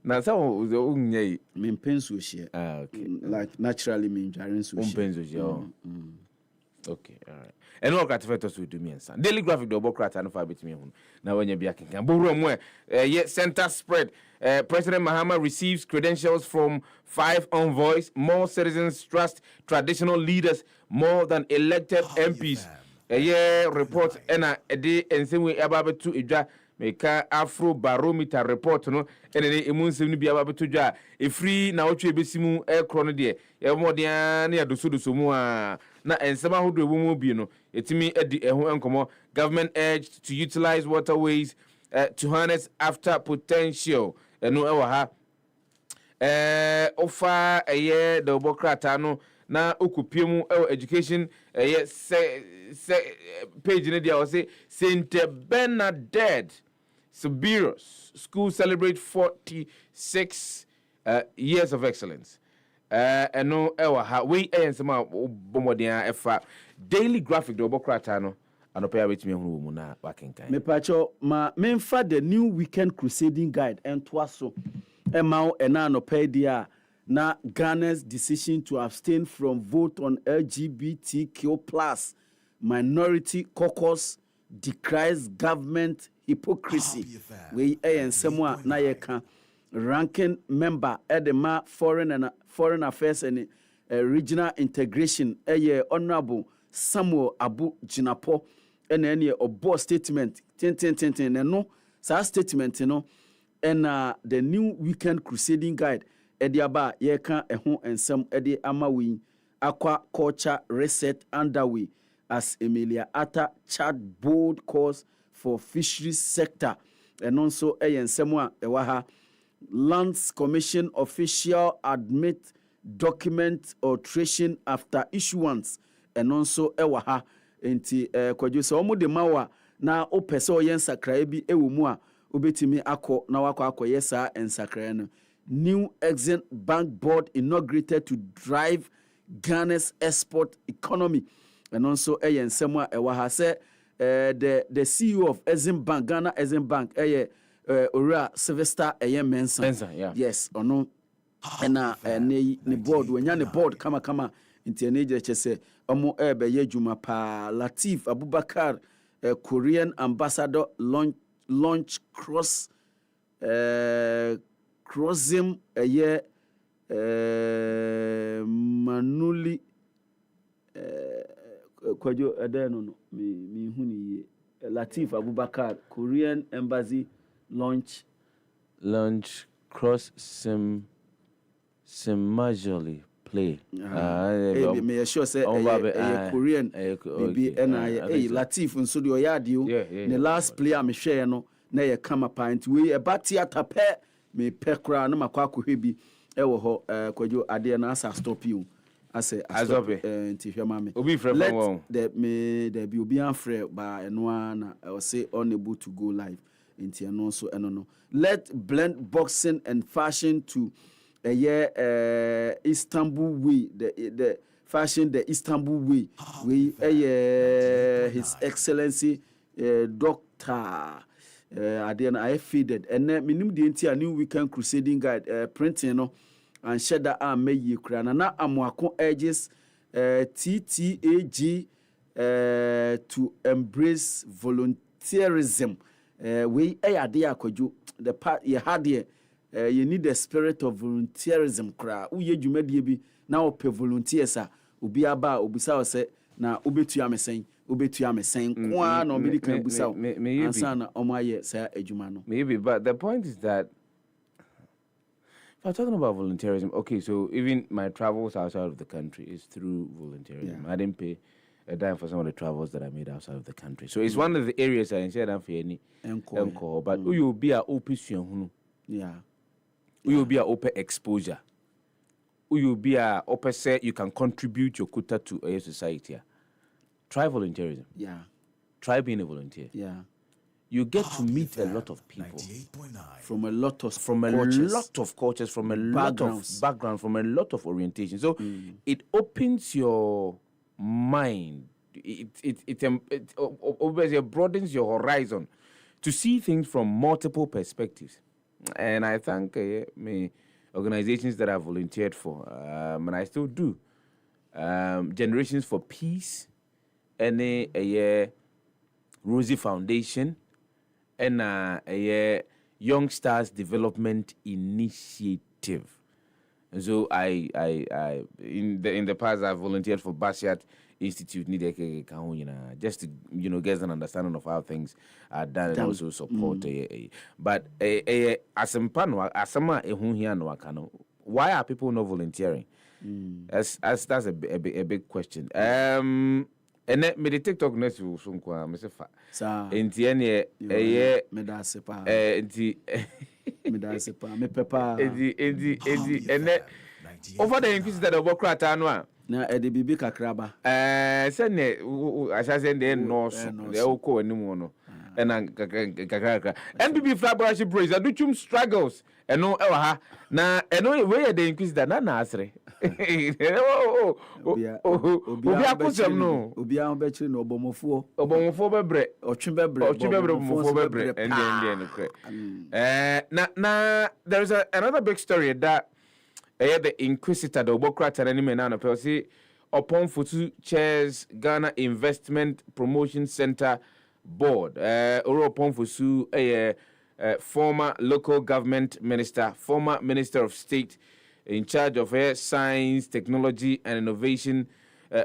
[SPEAKER 1] Na sa o unyai
[SPEAKER 13] me mpenso hye.
[SPEAKER 1] Okay.
[SPEAKER 13] Like naturally me nware nso hye.
[SPEAKER 1] Mpenso hye. Okay, all right. And all catifetos will do me and son. Daily graphic double crat and far between me. Now when you be a king, yet center spread. President Mahama receives credentials from 5 envoys. More citizens trust traditional leaders more than elected MPs. A year report and a day and same way about to Ija make Afro Barometer report no and a moon seem be about to ja a free now besimu air chronodia. Yamodian near the Sudusumua. Na ensema ho do wo bi no etimi edi eho enkomo government urged to utilize waterways to harness after potential eno ewa ha offer eye the obokrata no na okupiemu education page ne dia o say Saint Bernadette Sibirus school celebrate 46 years of excellence. No ewa ha we ensema bomodin efa daily graphic do bokrata no anopa betimi hunu mu na wakenkan
[SPEAKER 13] me pacho ma memfa the new weekend crusading guide and twaso emao ena anopa dia na Ghana's decision to abstain from vote on LGBTQ+ minority caucus decries government hypocrisy we ensema na yeka ranking member edema foreign affairs and regional integration honorable Samuel Abu Jinapo and any obo statement ten no sa statement no and the new weekend crusading guide aba yeka eho ensem ama we aqua culture reset underway as Emilia Atta chart bold course for fisheries sector and also ensem a ewaha Lands Commission official admit document alteration after issuance and also ewaha enti Kwadwo so omo de mawa na opese oyen sakra bi ewo mu a obetimi akọ na wakọ akọye saa ensakra no. New Exim Bank Board inaugurated to drive Ghana's export economy and also ensem a ewaha se the CEO of Exim Bank, Ghana Exim Bank Ora Sylvester Mensa.
[SPEAKER 1] Yeah.
[SPEAKER 13] Yes or no? And ne board when you board kama into an age say omo ebe ye juma pa Latif Abubakar Korean ambassador launch crossing a year Manuli Kwadwo no me huni Latif Abubakar Korean embassy launch
[SPEAKER 1] cross majorly play.
[SPEAKER 13] Me sure say Korean baby Latif nso de oyadio the last player me share no na ye kama pint we e theater pe me pe kra na makwa akwohwe bi e wo ho Kwadwo ade na asa stop you ase stop nti hwema me
[SPEAKER 1] obi frɛ from
[SPEAKER 13] the be obi anfrɛ ba eno na I say unable to go live into and also no. Let blend boxing and fashion to a year Istanbul way the fashion the Istanbul way we His Excellency Dr. Adiana I feeded and minimum the entire new weekend crusading guide printing no and share that may ye crana na amwako edges TTAG to embrace volunteerism. We ade Kwadwo the part you had here you need the spirit of volunteerism kra uye dwumadie bi na ope volunteers a obi aba obisa ose na obetu amesen kwa na omedi kan busa ansa na omaye sa adwuma no
[SPEAKER 1] maybe but the point is that if I'm talking about volunteerism, okay, so even my travels outside of the country is through volunteerism. I didn't pay a dime for some of the travels that I made outside of the country. So it's one of the areas I said I'm for any encore. But you will be a open you will be a open exposure. You will be a open say you can contribute your quota to a society. Try volunteerism.
[SPEAKER 13] Yeah.
[SPEAKER 1] Try being a volunteer.
[SPEAKER 13] Yeah.
[SPEAKER 1] You get to meet a lot of people
[SPEAKER 13] from a lot of
[SPEAKER 1] cultures, from a lot of backgrounds, from a lot of orientation. So it opens your mind. It obviously broadens your horizon to see things from multiple perspectives. And I thank me organizations that I volunteered for, and I still do. Generations for Peace, and a Rosie Foundation, and a Young Stars Development Initiative. And so I in the past I volunteered for Basiat Institute, just to get an understanding of how things are done and also support. But why are people not volunteering? That's a big question. And then me the TikTok next to Sunkwa, me Sefa. In the end,
[SPEAKER 13] me da sepa.
[SPEAKER 1] Me da sepa. Me pepa. And then over the increase that over Kratanoa.
[SPEAKER 13] Na bibi kakraba.
[SPEAKER 1] Send as I said, the North, the Oko and Nimono. And kakaka. NBB Flabashi Brace, I do chum struggles. And no, na and no way they increase that na nasre.
[SPEAKER 13] Obia
[SPEAKER 1] kusem no.
[SPEAKER 13] Obia obetri no obomofo
[SPEAKER 1] bebre.
[SPEAKER 13] Otwimbebre
[SPEAKER 1] bebre. And na there's another big story that the Inquisitor the Obokrata and Nime Nana Pelsi upon Futu chairs Ghana Investment Promotion Center Board. Oro upon Fusu former local government minister, former minister of state in charge of science, technology, and innovation,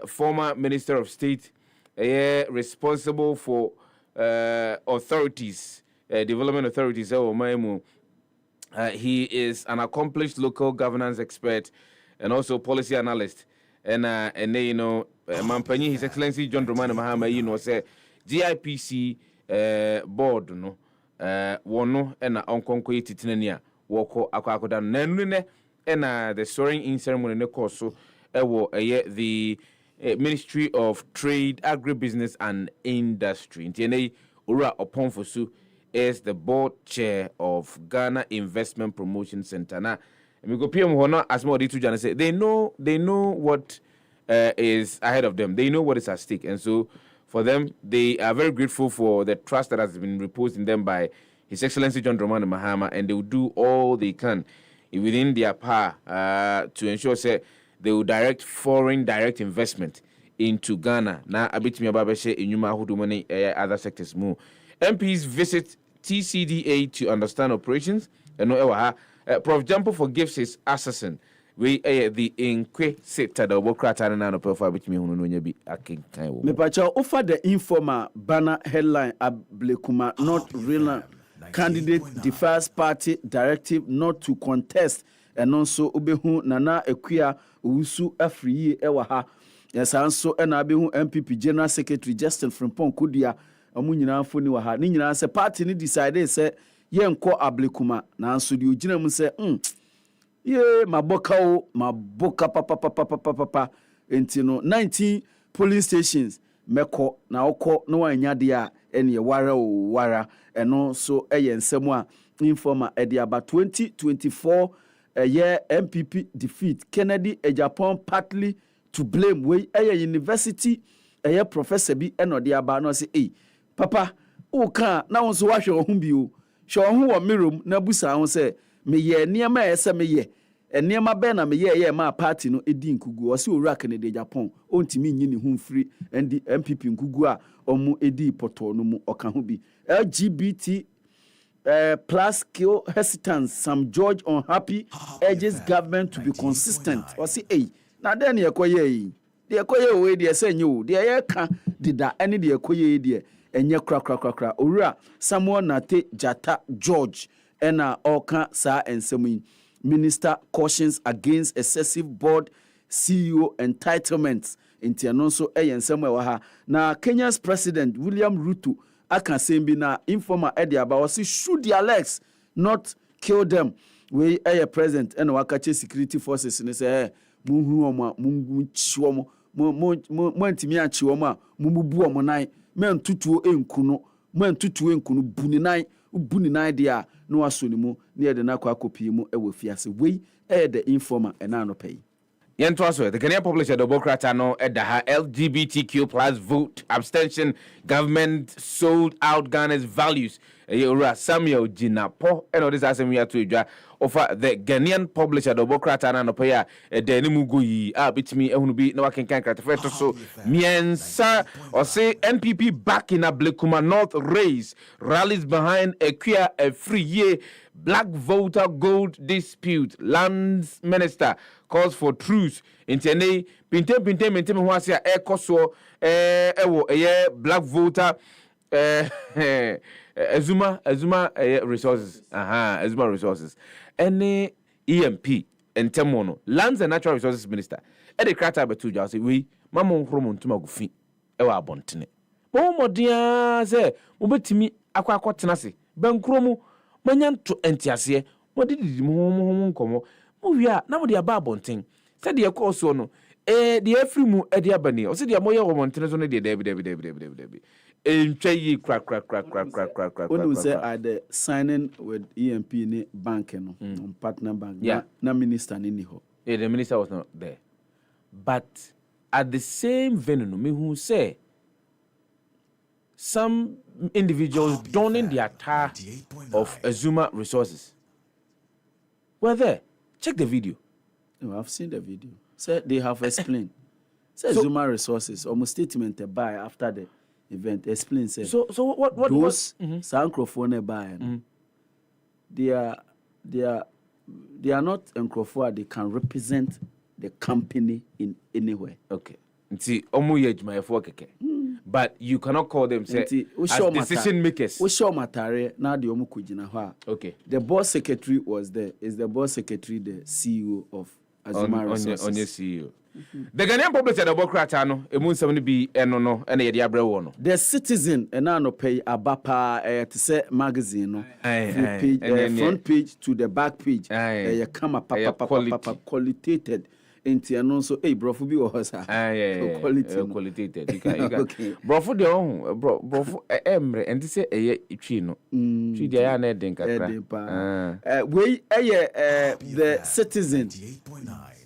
[SPEAKER 1] former minister of state responsible for authorities, development authorities. He is an accomplished local governance expert and also policy analyst. And you know, Mampani, His Excellency John Dramani Mahama, you know, say GIPC board, no, wono ena onkonko yititinania woko akwakoda nanune ena the swearing in ceremony ne koso ewo the Ministry of Trade, Agribusiness and Industry. Ntiene Ura Oponfosu is the board chair of Ghana Investment Promotion Center. Now, as more to say they know what is ahead of them. They know what is at stake, and so for them, they are very grateful for the trust that has been reposed in them by His Excellency John Dramani Mahama, and they will do all they can within their power to ensure they will direct foreign direct investment into Ghana. Now, a bit me about Inyuma Hudumani other sectors more. MPs visit TCDA to understand operations. And Prof. Jampo forgives his assassin. We the inquisitor the Wokrata and Nanopa, which me who be a king.
[SPEAKER 13] Me pacha offer the informer banner headline Ablekuma not real candidate defies party directive not to contest. And also Ubehu Nana Equia Usu Afri Ewaha. Yes, also and Abehu MPP General Secretary Justin Frimpong Kudia Amunina Funi Waha. Nina se party ni decided say Yenko Ablekuma. Nanso di Ujinam say, ye maboka papa. Entino 19 polling stations meko na oko no anya dia ene wara and also ensemo informer edi about 2024 year MPP defeat Kennedy Japan partly to blame we university professor bi eno de aba no say papa o kan na won so wa hwe ohun bi o hwe ohun wo mirom na busa ho say me ye niam ese me ye eniam be na me ye ma party no edi nkugu o se owura Kennedy Japan o ntimi nyi ne hu free and the MPP nkugu a omu edi poto no mu oka ho bi LGBT plus kill hesitance. Some George unhappy urges government to be consistent. Or say, now then you acquire the acquire way they say you, the air can did that any the acquire dear and ye crack. Ora someone nate Jata George and Oka Sa and Semin. Minister cautions against excessive board CEO entitlements in Tianonso and somewhere. Now Kenya's president William Ruto aka sembi na informer edi about say shoot their legs, not kill them. We present and wakache security forces and say munhu omo mungu chiwomo mo ntimi achiwomo mumubu omo nan men tutuo enkuno buni nan dia no asoni mu na de na kwa kopie mu ewo fiase we the informer enano pay.
[SPEAKER 1] The Ghanaian publisher the Bokrata no edaha LGBTQ plus vote abstention government sold out Ghana's values. Samuel Jinapo and all this as we are to offer the Ghanaian publisher the Bokrata no paya denimugu bit me ehunu no can craft so miensa or say NPP back in Ablekuma North race rallies behind a free year black voter gold dispute. Lands minister calls for truce in Tene pintem ho ase a ekoso black voter Azuma resources Azuma resources any EMP entemono lands and natural resources minister e de krata betu ja say we mama nkromo ntuma gufi e wa abontene bo modia say obetimi akwa se bankromo manyanto entiase modidi mo nkomo mo wia na mo de aba abonten said the course no the every mu e de abani o said the moye wo montene so no de debi entwayi crack
[SPEAKER 13] when say at the signing with EMP ni bank no partner bank na minister ni ho
[SPEAKER 1] the minister was not there, but at the same venue me who say some individuals donning the attire of Azuma resources were there. Check the video.
[SPEAKER 13] No, I've seen the video. Say they have explained. Say Azuma resources almost statement by after the event explain say.
[SPEAKER 1] So what
[SPEAKER 13] those microphone buy they are not nkrofo. They can represent the company in anywhere.
[SPEAKER 1] Okay. See, but you cannot call them say, as decision makers. Okay.
[SPEAKER 13] The board secretary was there. Is the board secretary the CEO of Azuma Resources?
[SPEAKER 1] On your CEO. The Ghanaian public said about Kratano, a moon 70 be and no, and a diablo. The
[SPEAKER 13] Citizen and no pay a bapa to say magazine, front page to the back page. You come a papa qualitated. Into and also, brofu bi was
[SPEAKER 1] qualitated. You can brofu de on brofu emre and say chi no. Chi de ya na den kakra.
[SPEAKER 13] We the Citizen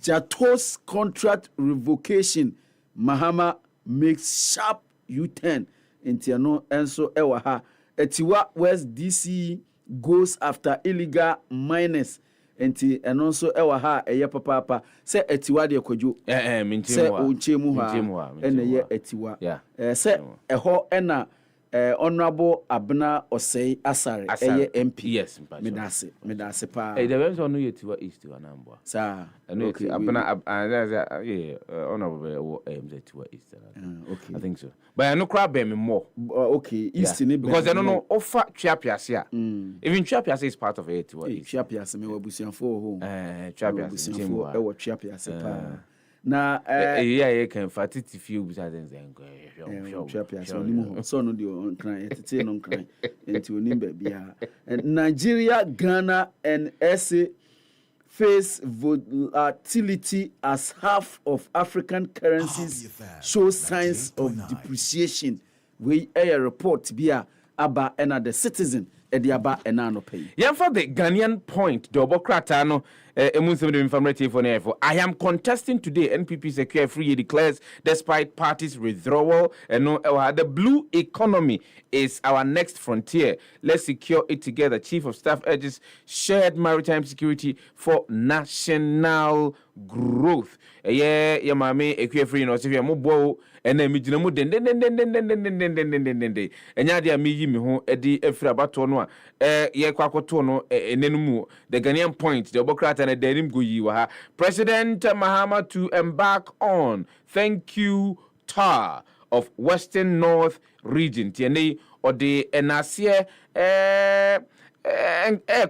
[SPEAKER 13] Jatos contract revocation Mahama makes sharp U-turn into no and so ewa ha etiwa West DC goes after illegal miners. Enti eno so ewa ha eye papa se etiwa de kwadwo se onchemu ha ene ye etiwa se eho ena honorable Abna Osei Asare eye MP
[SPEAKER 1] yes
[SPEAKER 13] medase pa
[SPEAKER 1] the ones on etiwa east anambwa
[SPEAKER 13] sa
[SPEAKER 1] eno eti Abna honorable etiwa east okay I think so but I no crab be me more
[SPEAKER 13] okay east ni
[SPEAKER 1] because I don't know offer Chiapiase even Chiapiase is part of etiwa east
[SPEAKER 13] Chiapiase me wabusianfo ho
[SPEAKER 1] Chiapiase
[SPEAKER 13] e wo Chiapiase pa na
[SPEAKER 1] yeah can fatity few beside them
[SPEAKER 13] so no the on etete no kran enti onim ba bia Nigeria Ghana and SA face volatility as half of African currencies show signs of depreciation. We a report bia aba ena the Citizen ediaba ena no pay.
[SPEAKER 1] For the Ghanaian point, the Obokrata no I am contesting today. NPP Secure Free declares despite party's withdrawal and the blue economy is our next frontier. Let's secure it together. Chief of Staff urges shared maritime security for national growth. Mami Secure Free no Sefia mo bo and then mijina mo den enya dia mi yi mi ho edi efira bato no ye kwakoto no enenmu the Ghanaian point the Obokrata and denim go yi wa ha President Mahama to embark on thank you tour of Western North region tiene or the enase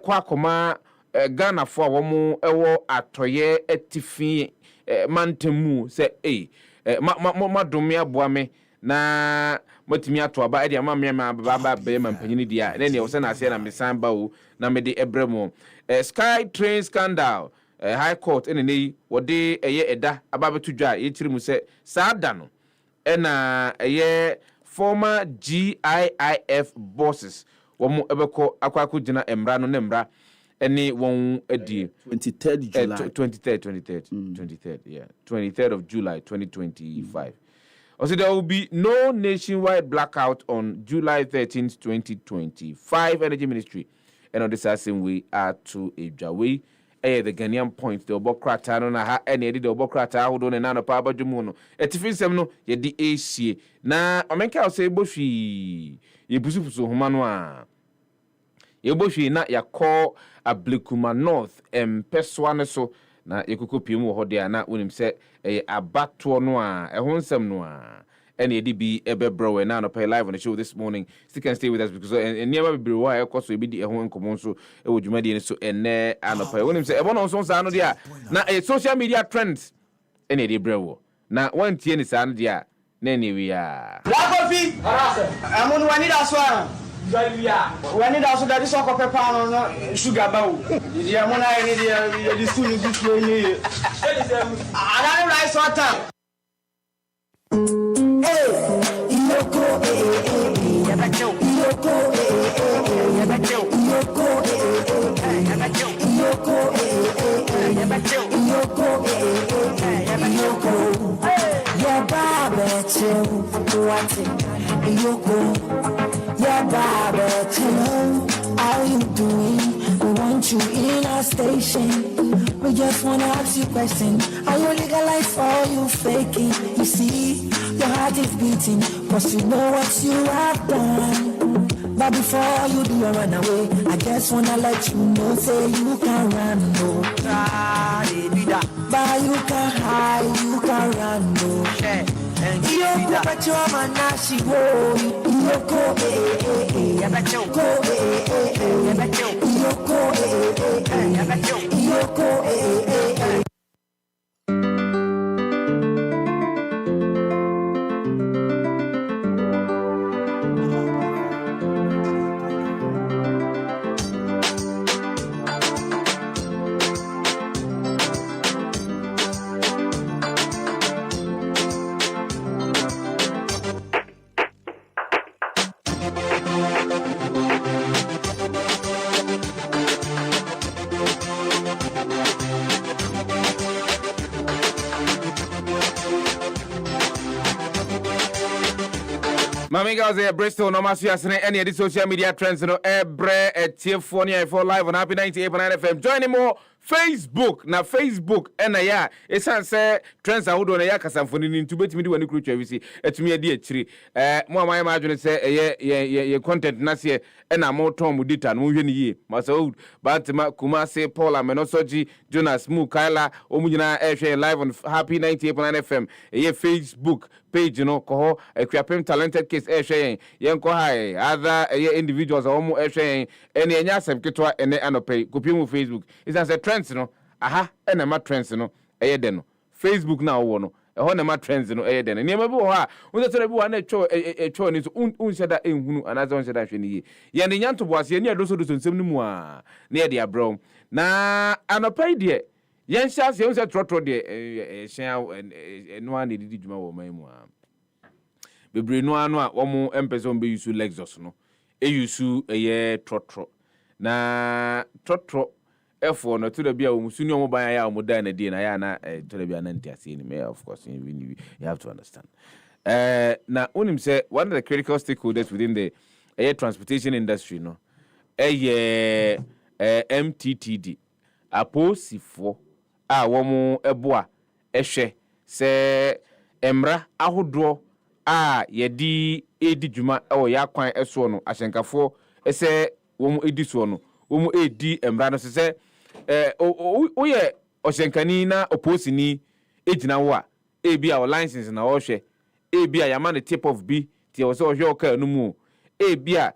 [SPEAKER 1] kwakoma Ghana for womu ewo atoye etifi mantemu se madumi aboa me na motimi ato aba e dia ma baba be mampanyini dia na ne wo se na ase na mesan ba o na me de ebremo Sky train scandal High Court ene nei wo de eye eda aba betu dwa ye kiri mu se saada no e na eye former GIIF bosses wo mu ebeko akwako gina emra no ne emra any one edi
[SPEAKER 13] 23rd July
[SPEAKER 1] 23rd yeah 23rd of July 2025. Also there will be no nationwide blackout on July 13th 2025. Energy Ministry and on this same way are to a jawi the Ghanaian point the Obokrata no na ha any the Obokrata hold on na no pa abajumu no etifisem no ye di AC na omenka say bohwi ye busupusu homa no a yebohwi na yakọ Ablekuma North empeswane so na yekuko piemu ho de na wonim se abato no a ehon nsem no a ene edi bi ebebro na no pay live on the show this morning. Still can stay with us because never be wa ekoso ebi di ehon nkomo so ewo dwumadi ne so ene anopa wonim se ebono so sa no dia na social media trends ene edi brewo na wantie ni sa no dia na ene wi a
[SPEAKER 14] Lakofi amunu wani da so a wani da so da di so ko pepa no sugar ba o di amuna ene di su ni su ni ara rice water
[SPEAKER 15] How you doing? We want you in our station. We just wanna ask you a question. Are you legalized or you faking? You see, your heart is beating, cause you know what you have done. But before you do run away, I just wanna let you know, say you can run, no. But you can hide, you can run, no. You put your man, she go, you go,
[SPEAKER 1] Mami girls here, Bristol, no matter any of the social media trends, no every TF4 for live on Happy 98.9 FM. Join more Facebook. Now Facebook, and yeah, it's say trends are doing a yakasam to bet me do any creature we see. It's me a dear tree. More my imagine say, yeah, content Nasia, and I'm more Tom with it and moving ye. Masoud, Bantima, Kumase, Paula, Menosoji, Jonas, Mu, Kyla, Omujina, Air live on Happy 98.9 FM. Yeah, Facebook page, you know, Koho, a crapim talented case air sharing. Yanko high, other individuals are almost air sharing, and the Yasam Kitwa and the Anope, Kupimu Facebook. It's as a trends, you know, aha, and a mat trends, you know, a den. Facebook now, one, a honor trends, you know, a den. And never go, when the terrible a choice is unshada in who and as on said actually. Yan the Yanto was near those who do some more near the abroad. Na, Anope, dear. Yen shas yen se trotro de share and one de dijuma wo mamu a bebre no anu a wo empezon be use Lexus no use ye trotro na trotro F4 no to the bia wo musuni o ban ya o dan na die na ya na to the bia na ntiase ni me of course you have to understand na unim say one of the critical stakeholders within the air transportation industry no MTTD aposifo a womu eboa ehwe se emra ahodo a yedi edi dwuma e ya kwan eso no ahyenkafo ese womu edi so no womu edi emra no se oye ohyenkani na oposini ejina wo a ebi a license na wo hwe ebi a yama ne tip of B ti wo se wo hwe oka no mu ebi a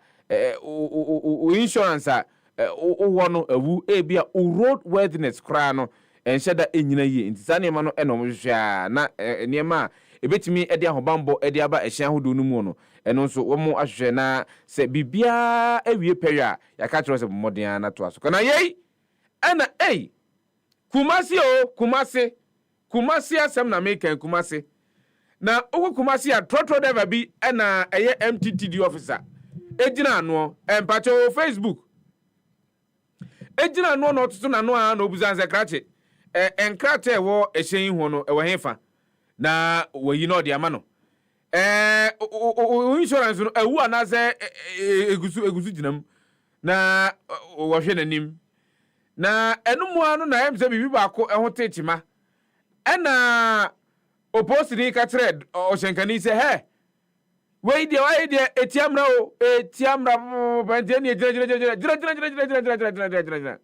[SPEAKER 1] insurance a wono awu ebi a road worthiness kra no enhyeda enyina yi intisane ma no enom hwea na niema ebetimi ede ahobambo ede aba ehia hodo no mu no eno nso wo mo ahwehwe na se bibia awie pewe a yaka kire se bomoden na to aso kana yei ana kumasi asem na make kumasi na owo kumasi a trotro driver bi na eye MTTD officer ejina ano empacho Facebook ejina no otutu na no a na obuzanze krache enkrate wo ehyen hu no ewo hefa na wayi no de ama no insurance no ewu anaze egusu ginam na wo hwe nanim na enumu anu na emse bibi baako eho techima ena opposite ka thread o shenkani se he wei de etiamra banteni jira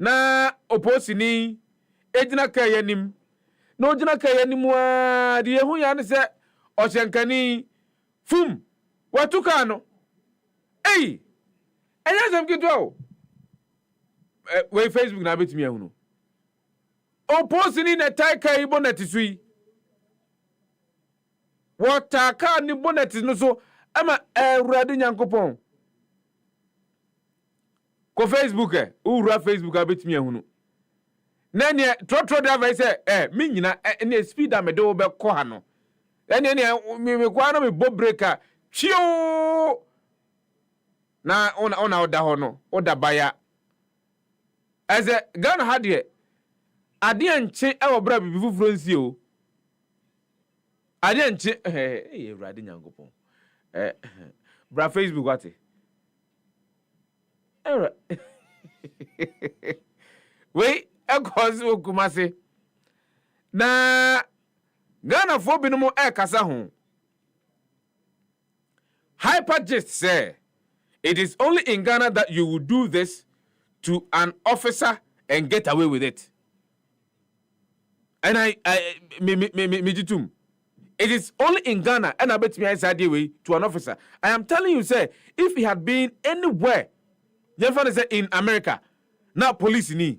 [SPEAKER 1] na opposite ejina ka yanim no jina ka yanim wa de hu ya ne se o shenkani fum watuka no enya sam kitwa we Facebook na betimi ahunu opposite na taika ibonati sui wataka ni bonati no so ama Awurade Nyankopon ko Facebook ura Facebook abetimi ahunu na ne trotro driver say me nyina ne speed am de wo be ko ha no ne me kwa no me bo breaker chio na ona oda ho no oda baya eze Ghana hadie ade nche ewo bra bibi fufuro nsi o ade nche Awurade Nyankopon bra Facebook wate we ekose okumase na Ghana fo binum kasa ho hypergist say It is only in Ghana that you will do this to an officer and get away with it. And it is only in Ghana, and I bet me I said way to an officer. I am telling you, sir, if he had been anywhere, in America, now police ni,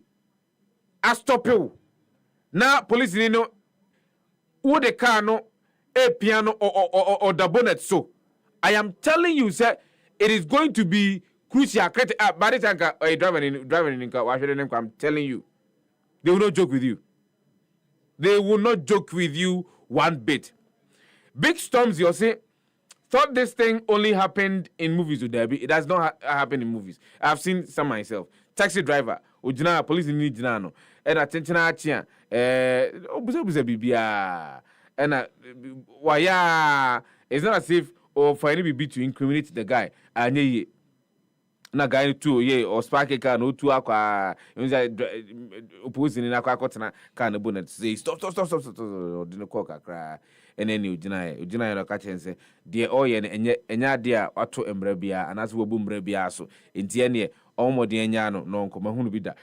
[SPEAKER 1] I stop you. Now police ni no, who the car no, a piano or the bonnet. So I am telling you, sir, it is going to be crucial. By the time driving in car, I'm telling you, they will not joke with you. They will not joke with you one bit. Big storms, you say, thought this thing only happened in movies with Derby. It does not happen in movies. I've seen some myself. Taxi driver, ujina police ni jina no. And attention achia, obuze bibia. And waya, it's not as if or for any bibi to incriminate the guy. Anye na guy too, ye or spark a car no two aqua. Opposing in aqua cotton can the bonnet say stop. Didn't cock a cry. And then you deny no catch and say, dear oyen and ya dear auto embrebia and as we boom brebia so in tiene almost the enyano non come who be that.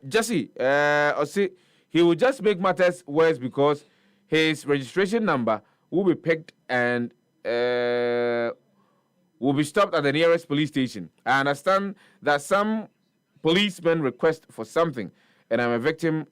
[SPEAKER 1] Jesse, or see, he will just make matters worse because his registration number will be picked and will be stopped at the nearest police station. I understand that some policemen request for something, and I'm a victim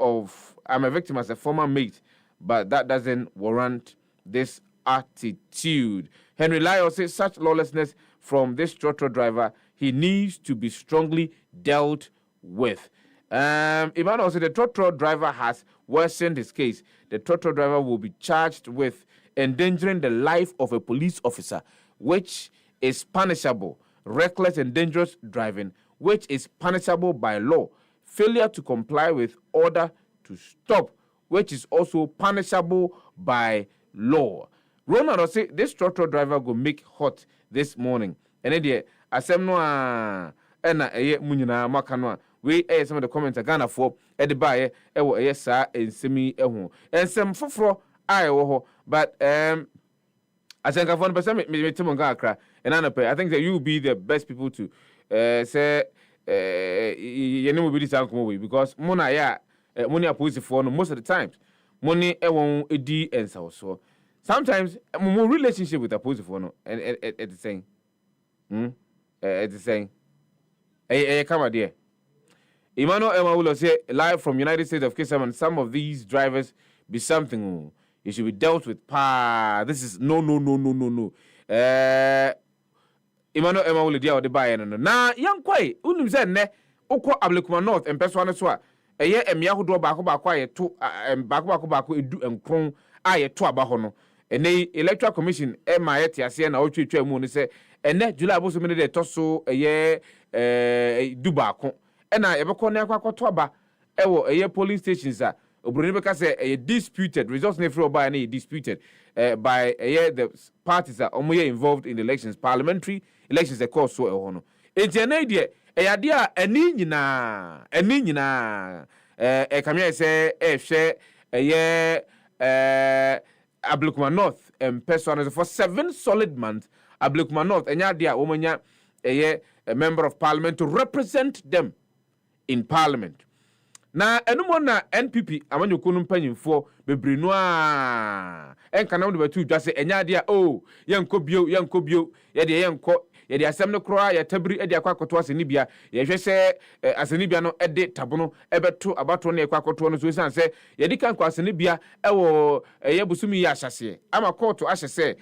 [SPEAKER 1] as a former mate, but that doesn't warrant this attitude. Henry Lyle says such lawlessness from this trotro driver, he needs to be strongly dealt with. Emmanuel said the trotro driver has worsened his case. The trotro driver will be charged with endangering the life of a police officer, which is punishable. Reckless and dangerous driving, which is punishable by law. Failure to comply with order to stop, which is also punishable by law. Ronald say this trotro driver go make hot this morning. And then asem no and munyina makano we some of the comments Ghana for e de bae e wo e sa ensemi ehu. Ensem foforo ai wo ho but asenka for no person me timo Ghana and I think that you will be the best people to say you know be this ankomo because mona ya money opposite for no most of the times money e won edi ensa so sometimes more relationship with opposite for no and at the same at the same come there Emmanuel Emma say live from United States of Kisam and some of these drivers be something it should be dealt with this is no Emmanuel Emma will deal with the buy no na yankwai unim say ne ukọ Ablekuma North empeso ne so a eye emia hodo baako aye to baako edu enkron aye to aba ho no ene electoral commission e ma ye tiase na otwetwa mu ne se ene July aboso me de toso eye du baako ena yebekọ na akwakoto aba ewo eye polling stations a obroni beka say eye disputed results ne free oba na disputed by the parties that omoye involved in the elections, parliamentary elections the course so ho no enti na ide ade a ani nyina kamia say hwe Ablekuma North person for 7 solid months Ablekuma North enya ade a womonya a member of parliament to represent them in parliament. Na enumo na NPP amanyo kunu mpanyimfo bebre no a enka na wo de batu dwa se enya ade a yenko bio ye de yenko ye de asem no kro ya tabiri e de akwakoto aseni bia ye hwe se aseni bia no e de tabono ebeto abato na ekwakoto no so san se ye di kan kwa aseni bia e wo ye busumi ya ahyase ama court ahyase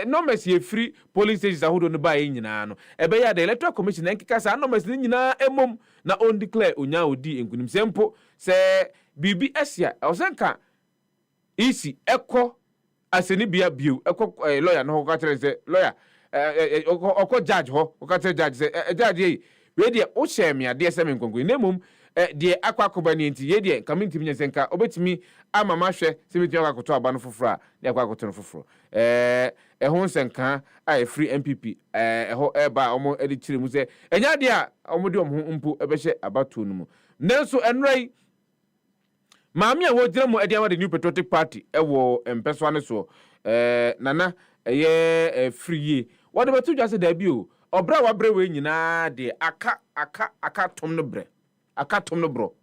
[SPEAKER 1] numbers ye free police stations ahodo no ba nyina no ebe ya the electoral commission enkika sa numbers ni nyina emom na on declare onya odi enkunim sempo se bibi asia osenka isi ekọ aseni bia bio ekọ lawyer no ka tere se lawyer okọ judge ho ka tere judge se judge we de o share ade se me nkonko nemum de akwakoba ni enti ye de community mi nyensenka obetimi ama mahwe se betimi akwakoto aba no foforo a de akwakoto no foforo ho nsenka a free MPP ho eba omo edi kire mu se enya de a omo de omo mpo ebehye abato no mu nenso enrai maami a wo gira mu edi ama the New Patriotic Party wo empeso ane so nana free ye what about you just da bi o obra wa bre we nyina de aka tom no bre aka tom no bro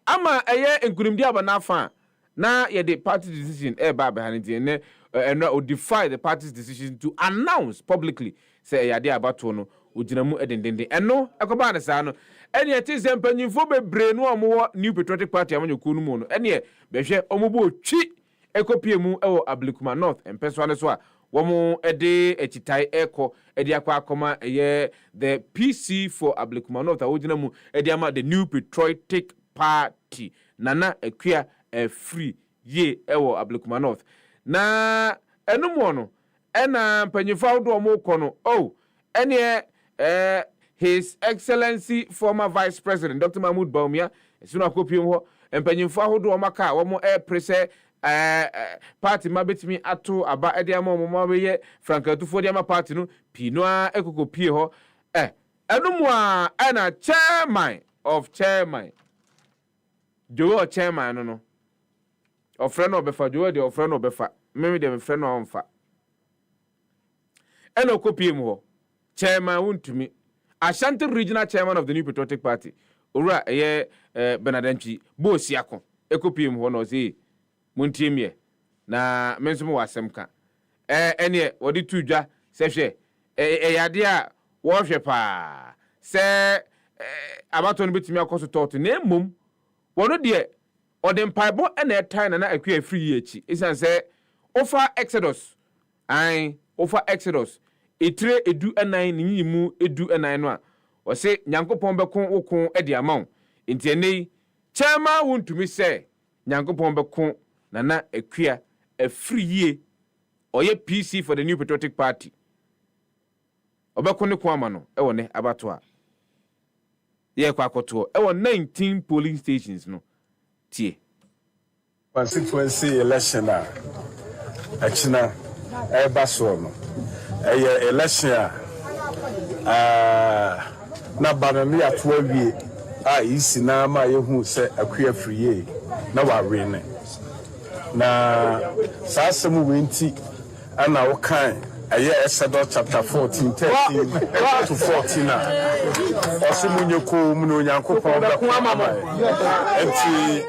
[SPEAKER 1] ama eye enkunimdi abanafa na ye the party decision ba behind ne and defy the party's decision to announce publicly say ya dey about no oginamu edendende eno ekoba na sa no ene eti sempanyimfo bebre no omo New Patriotic Party amanyoku no mu no ene behwe omobo otwi ekopie mu ewo Ablekuma North empeso ane so a womo ede echitai eko ede akwa akoma eye the PC for Ablekuma North awoginamu ede ama the New Patriotic Party nana akua free ye ewo Ablekuma North na enumo no ena mpanyimfo awdo omo kono ene His Excellency former Vice President Dr. Mahmoud Bawumia esunu akopiem ho mpanyimfo ahodo omaka womo prese party mabetimi ato aba ede ama omo beye frankatufo de ama party no pinoa ekokopie ho enumo a ena chairman of chairman Joe chairman no ofre no befa Joe de ofre no befa meme de me frɛ no onfa ena okopiem ho chairman wuntumi Ashanti Regional Chairman of the New Patriotic Party ora Benadantwi Bosiako ekopiem ho no say muntiemie na menso mo wasem ka ene wodi tudwa se hwe yade a wo hwe pa se abato no betimi akoso tot na emom wono de odem paibo na etan na akua free echi isan se ofa Exodus Etre edu enan ni yimu edu enan no a o se nyankopon bekon wokon e de amaw enti enei chama wontumi se nyankopon bekon nana akua afriye oye PC for the New Patriotic Party obekon ne ko ama no e wone abato a ye kwa akoto e won 19 polling stations no tie
[SPEAKER 16] constituency election a achina e baso no election na banami ato awie isi na ma yehu se akua friye na wa win na sasem wenti ana wo kan Exodus chapter 14 13 to 14 osimunyeko mu no nyankopon da kuma enti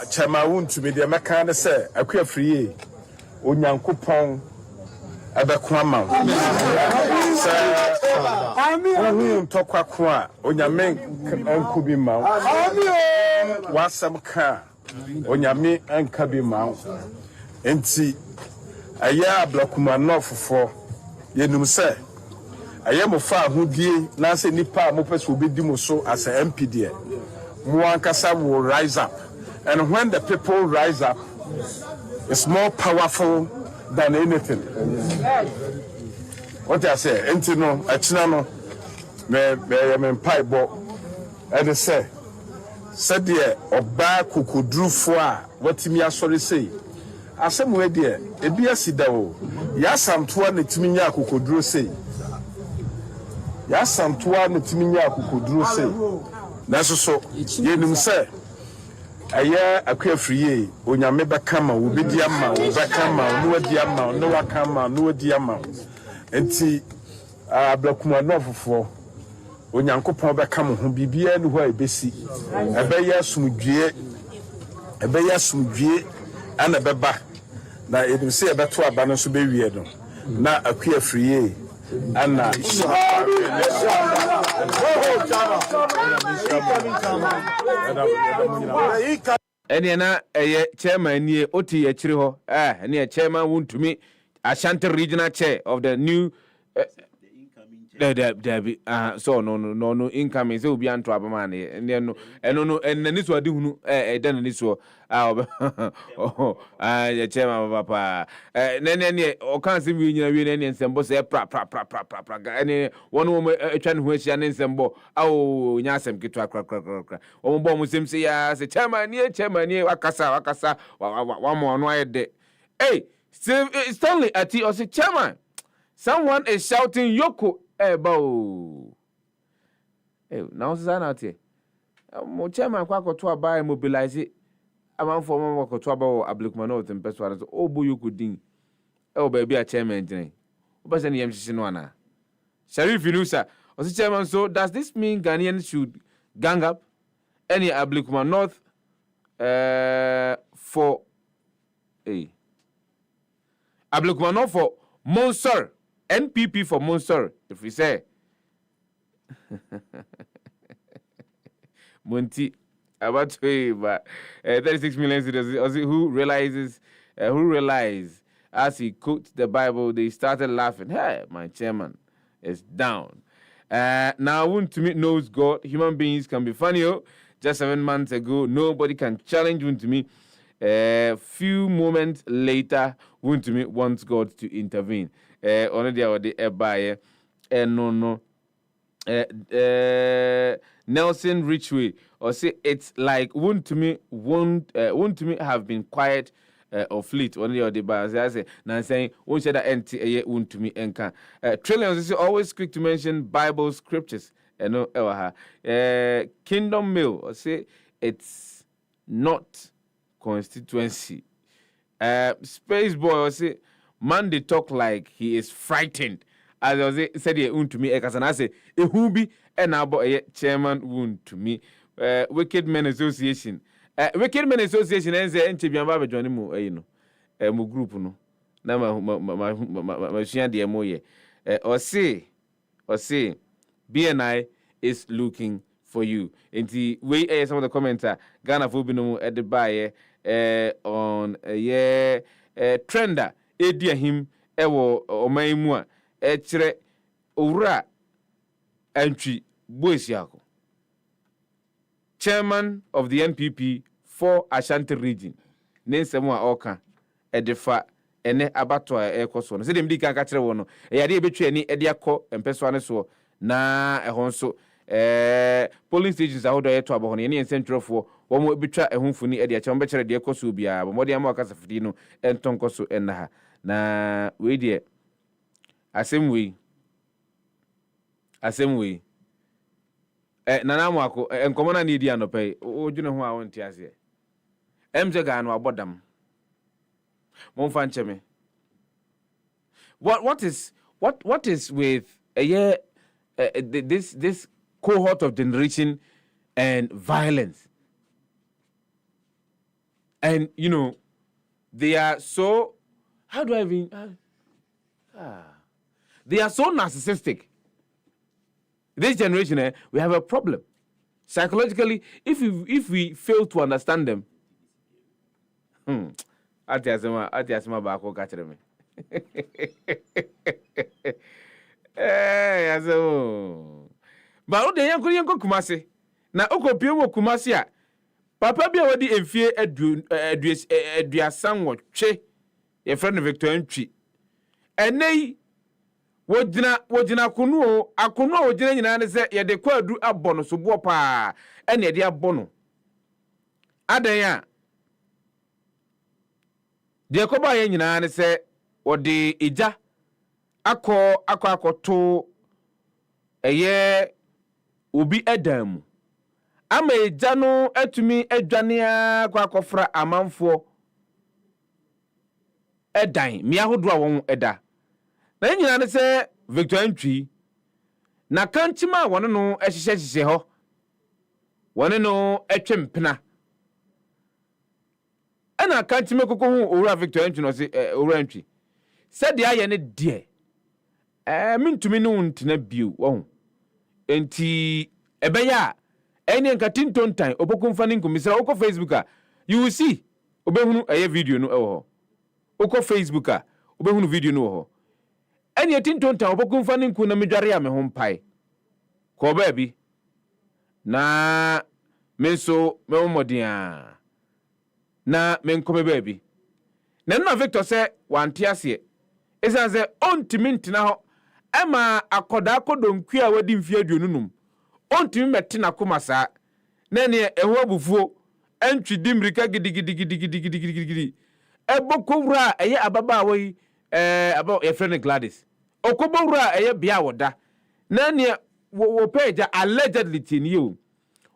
[SPEAKER 16] chama wuntu me de meka ne se akua friye onyankopon abekwama ami tokwa kwa onyame ankubi ma wasam ka onyame ankabi ma enti aya Ablekuma nofofo yenum se aya mofa ahudie na se nipa mo pese obedi mo so as a MP there mo ankasa will rise up, and when the people rise up it's more powerful than anything. What I say, entino, achina no, me paibo, and say, said dear, oba kukudru fwa, what me sorry say. Asem we dear, ebia sidao, yasam tuwa netiminya kukudru say. Yasam tuwa netiminya kukudru say. Naso so, yenum say, aya akwa friye onyame bekama obedi ama obekama no adi ama no wakama no adi ama enti Ablekuma nofofo onyankopon bekama ho bibia ne ho ebesi ebeya sumdwie ana beba na edim se ebeto aba no so bewie no na akwa friye ana
[SPEAKER 1] ene na chairman nie oti ya chiri ho ene chairman wuntumi Ashanti Regional Chair of the new so no incoming so obi anto abama ne eno ni so ade hunu dan ni so ya chairman papa ne o kan se wi nyina wi ne nsembo se pra ene wono mo atwa ne ho ahia ne nsembo nya asem kitu akra wo mo mo sem se ya se chairman nie wakasa wa mo no ayede Stanley ati o se chairman, someone is shouting Yoko Ebo. Now Susanna ati. Mo chairman kwa koto aba mobilize amanfo mo koto aba Ablekuma North mpeswa so obo Yoko din. Baby a chairman din. Oba say yem no ana. Sharif Inusa, Osi Chairman, so does this mean Ghanaians should gang up any Ablekuma North for Ablekuma North for Monsor, NPP for Monsor, if we say Monty about to but 36 million citizens who realize as he quotes the Bible, they started laughing. Hey, my chairman is down. Now, Wontumi knows God. Human beings can be funny. Just 7 months ago, nobody can challenge Wontumi. Few moments later, Wontumi wants God to intervene. Nelson Richway or say it's like Wontumi have been quiet of late on the other bar. I say now saying one said that Wontumi enka Trillions is always quick to mention Bible scriptures and Kingdom Mill or say it's not constituency. Space Boy or say man they talk like he is frightened. As I said Wontumi ekas and I say who be and about chairman Wontumi Wicked Men Association. Wicked Men Association and say Nchibiamba join mu mu group no na ma shia de mo ye or say BNI is looking for you. Enti we some of the comments Ghana for binu at the buy on trender edia him ewo omaimu a kire owura entry boys yako chairman of the NPP for Ashanti region. Nensemo a oka edefa ene abato a ekoso no. Se dem di kan ka kire wo no. E de betwe ani ede akọ empeso ane so na ehon so polling stations ahodo yeto aboho ne ne centralfo wo mo betwa ehunfuni ede acha mo bekere de ekoso bia bo mo de am akasa fidi no entonkoso enna ha na we de asem we nana mo ako enkomo na ne di anopai odwune ho a wonti ase MJ Gano abodam mon fan cheme what is with this cohort of generation and violence, and you know they are so they are so narcissistic. This generation, we have a problem. Psychologically, if we fail to understand them, ati asema ba ko ka kire me. Yazo. Ba o de yanko Kumasi. Na okopie wo Kumasi a papa bia wodi emfie aduasan wo twe. Ye friend Victor Ntwi. Enei wojina akunu wojina nyina ne se ye de kwadu abono so bo pa ene de abono adan a de ko ba ye nyina ne se wode eja akoto eye obi edam ama eja no atumi adwane akofra amanfo edan mi ahodo a won eda na nyina ne se Victor Ntwi na kantima wone no ehyehyehye ho wone no etwempena ana kantima kokko hu owura Victor Ntwi no se owura Ntwi said de aye ne de mintumi no ntina bio wo enti ebeya ene nkatin tontan obokumfa ne nkomisra uko Facebook a you will see obehunu eye video no ewo ho uko Facebook a obehunu video no ho ene tintontan obokumfa ne nku na medware ya me ho mpai ko ba bi na menso memodia na menkome ba bi na no Victor se wante ase esan se ontimi ntina ho ema akoda akodonkwi a wadi mfie aduonunum ontimi metina komasa na ne eho abufuo entwi dimrika gidigidi ebokowura eye ababa awoyi about your friend Gladys okobowura eye bia woda na ne wo page allegedly tin you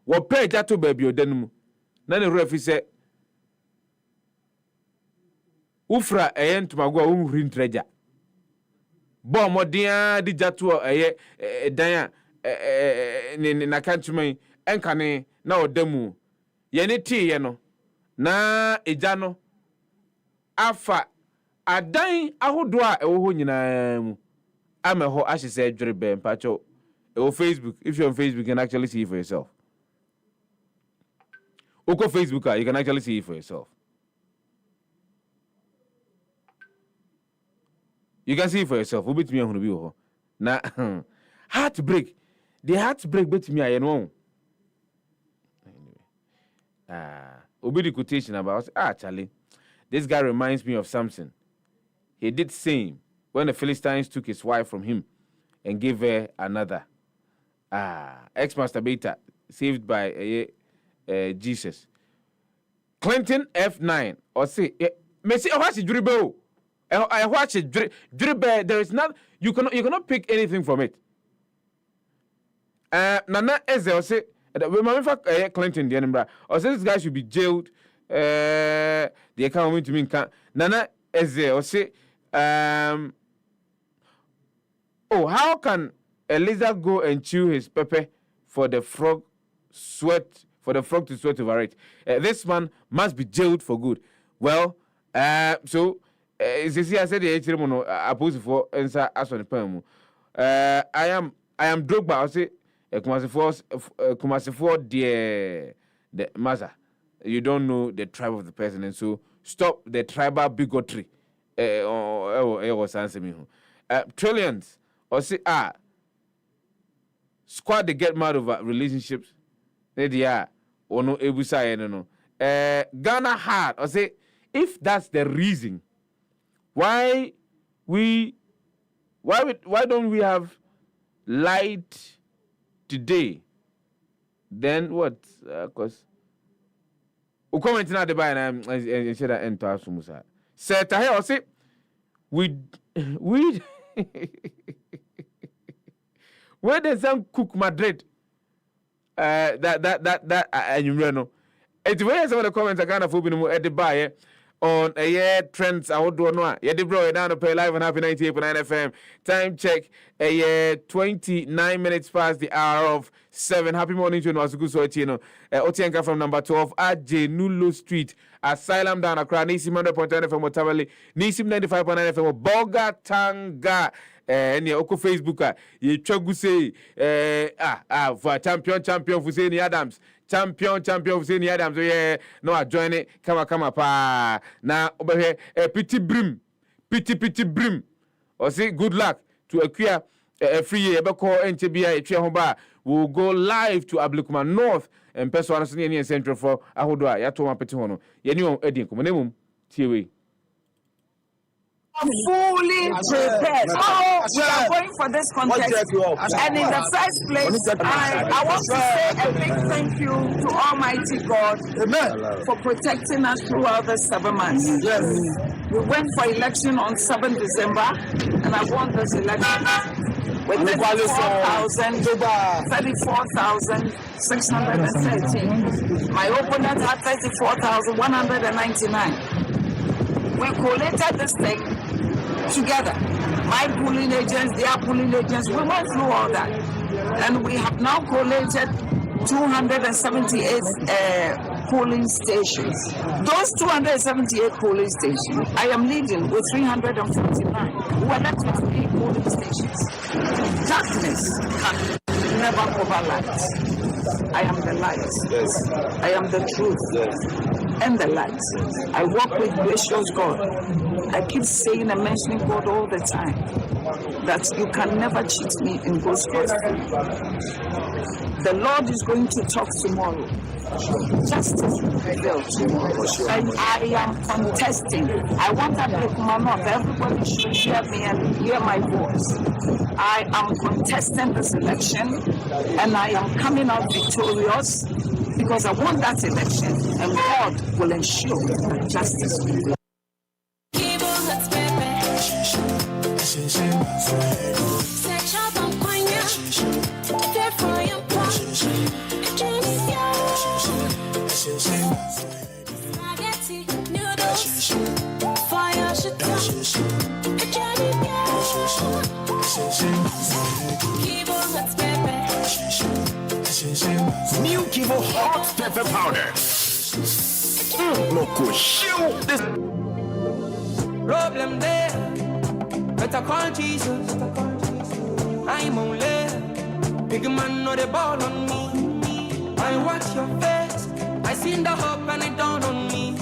[SPEAKER 1] wo page to ba bi odanum na ne refi se ufra eye ntumago a unhuri ntreja Bo modia di jatu dan na countryman enkane na odamu ye ne tie ye no na eja no afa adan ahodo a ewo ho nyina mu ameho ahyese dwerebe mpacho ewo Facebook. If you're on Facebook, you can actually see it for yourself. Oko Facebook, you can actually see it for yourself. You can see it for yourself. Who beat me on the na heartbreak. The heartbreak beat me I know. Obi the quotation about Charlie. This guy reminds me of something. He did same when the Philistines took his wife from him and gave her another. Ex-masturbator saved by Jesus. Clinton F9 or say Messi watch dribble. I watch it dribble. There is not you cannot pick anything from it. Nana Eze or say Clinton the enemy or say this guy should be jailed. The account to mean Nana Eze or say how can a lizard go and chew his pepper for the frog to sweat over it? This man must be jailed for good. Well, so I said the HRM opposed for answer as on the perm. I am Drogba. I say Kumasi for the mother. You don't know the tribe of the person, and so stop the tribal bigotry. Was answer me. Trillions or say squad they get mad over relationships. They are or no ebusa no. Ghana hard or say if that's the reason why don't we have light today? Then what? Cause we comment na the buy and share that end to asumusa. Say tahe or say we where there's some cook Madrid that you know it's where some of the comments are kind of open at the buy on a year trends I would do no yeah the bro down to pay live on Happy 98.9 FM. Time check a year 29 minutes past the hour of 7. Happy morning to Nwasugu Soetino. Otienka from number 12 at Nulo Street. Asylum down Accra. Nisim 100.9 FM Otawale. Nisim 95.9 FM Boga Tanga. Any Oko Facebooker. Ye chogu say for champion Fuseni Adams. Champion Fuseni Adams. Yeah, no I join it. Come pa. Now over here pity brim. Or say good luck to acquire a free year. Beko NTBI Chiahoba will go live to Ablekuma North and Pessoa and Central for Ahodoa. Yatoma Petihono. Yenu Edin Kumanemum TV.
[SPEAKER 6] Fully prepared. We are going for this contest. And in the first place, I want to say a big thank you to Almighty God for protecting us throughout the 7 months. Yes. We went for election on 7th December, and I won this election with 34,613. My opponent had 34,199. We collated this thing together. My polling agents, their polling agents, we went through all that. And we have now collated 278 polling stations. Those 278 polling stations, I am leading with 349. We were left with 3 polling stations. Darkness never cover light. I am the light. Yes. I am the truth. Yes. And the light. I walk with gracious God. I keep saying and mentioning God all the time that you can never cheat me in God's gospel. The Lord is going to talk tomorrow. Justice will prevail tomorrow. And I am contesting. I want to break my mouth. Everybody should hear me and hear my voice. I am contesting this election and I am coming out victorious because I won that election and God will ensure that justice will prevail.
[SPEAKER 15] Fire should
[SPEAKER 2] New Kivo hot pepper powder. Loco, shoot this.
[SPEAKER 17] Problem there, better call Jesus. I'm only big man, not a ball on me. I watch your face, I seen the hope and it dawned on me.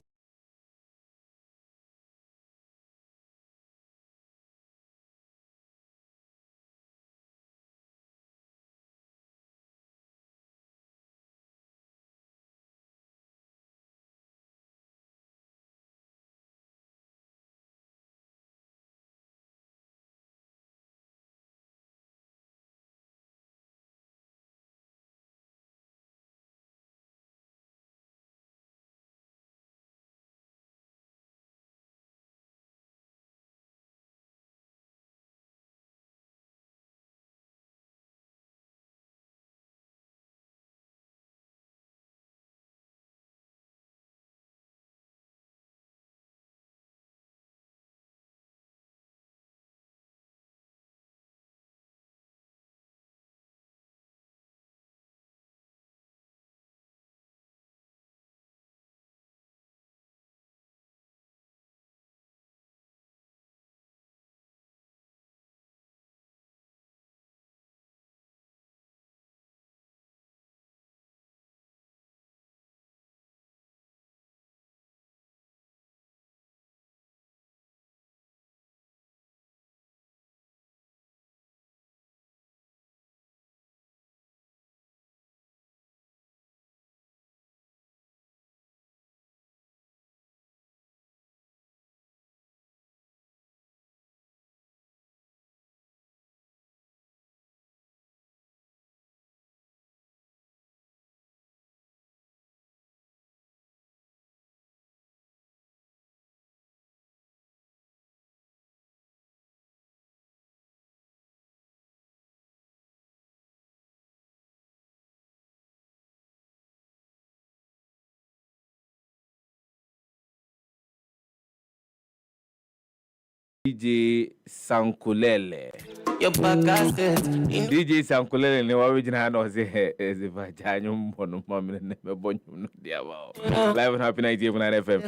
[SPEAKER 1] DJ Sankulele. DJ Sankulele ne wa original no say Sefah-Danquah no mo no me bonyo no dia ba. Live and Happy 98.9 FM.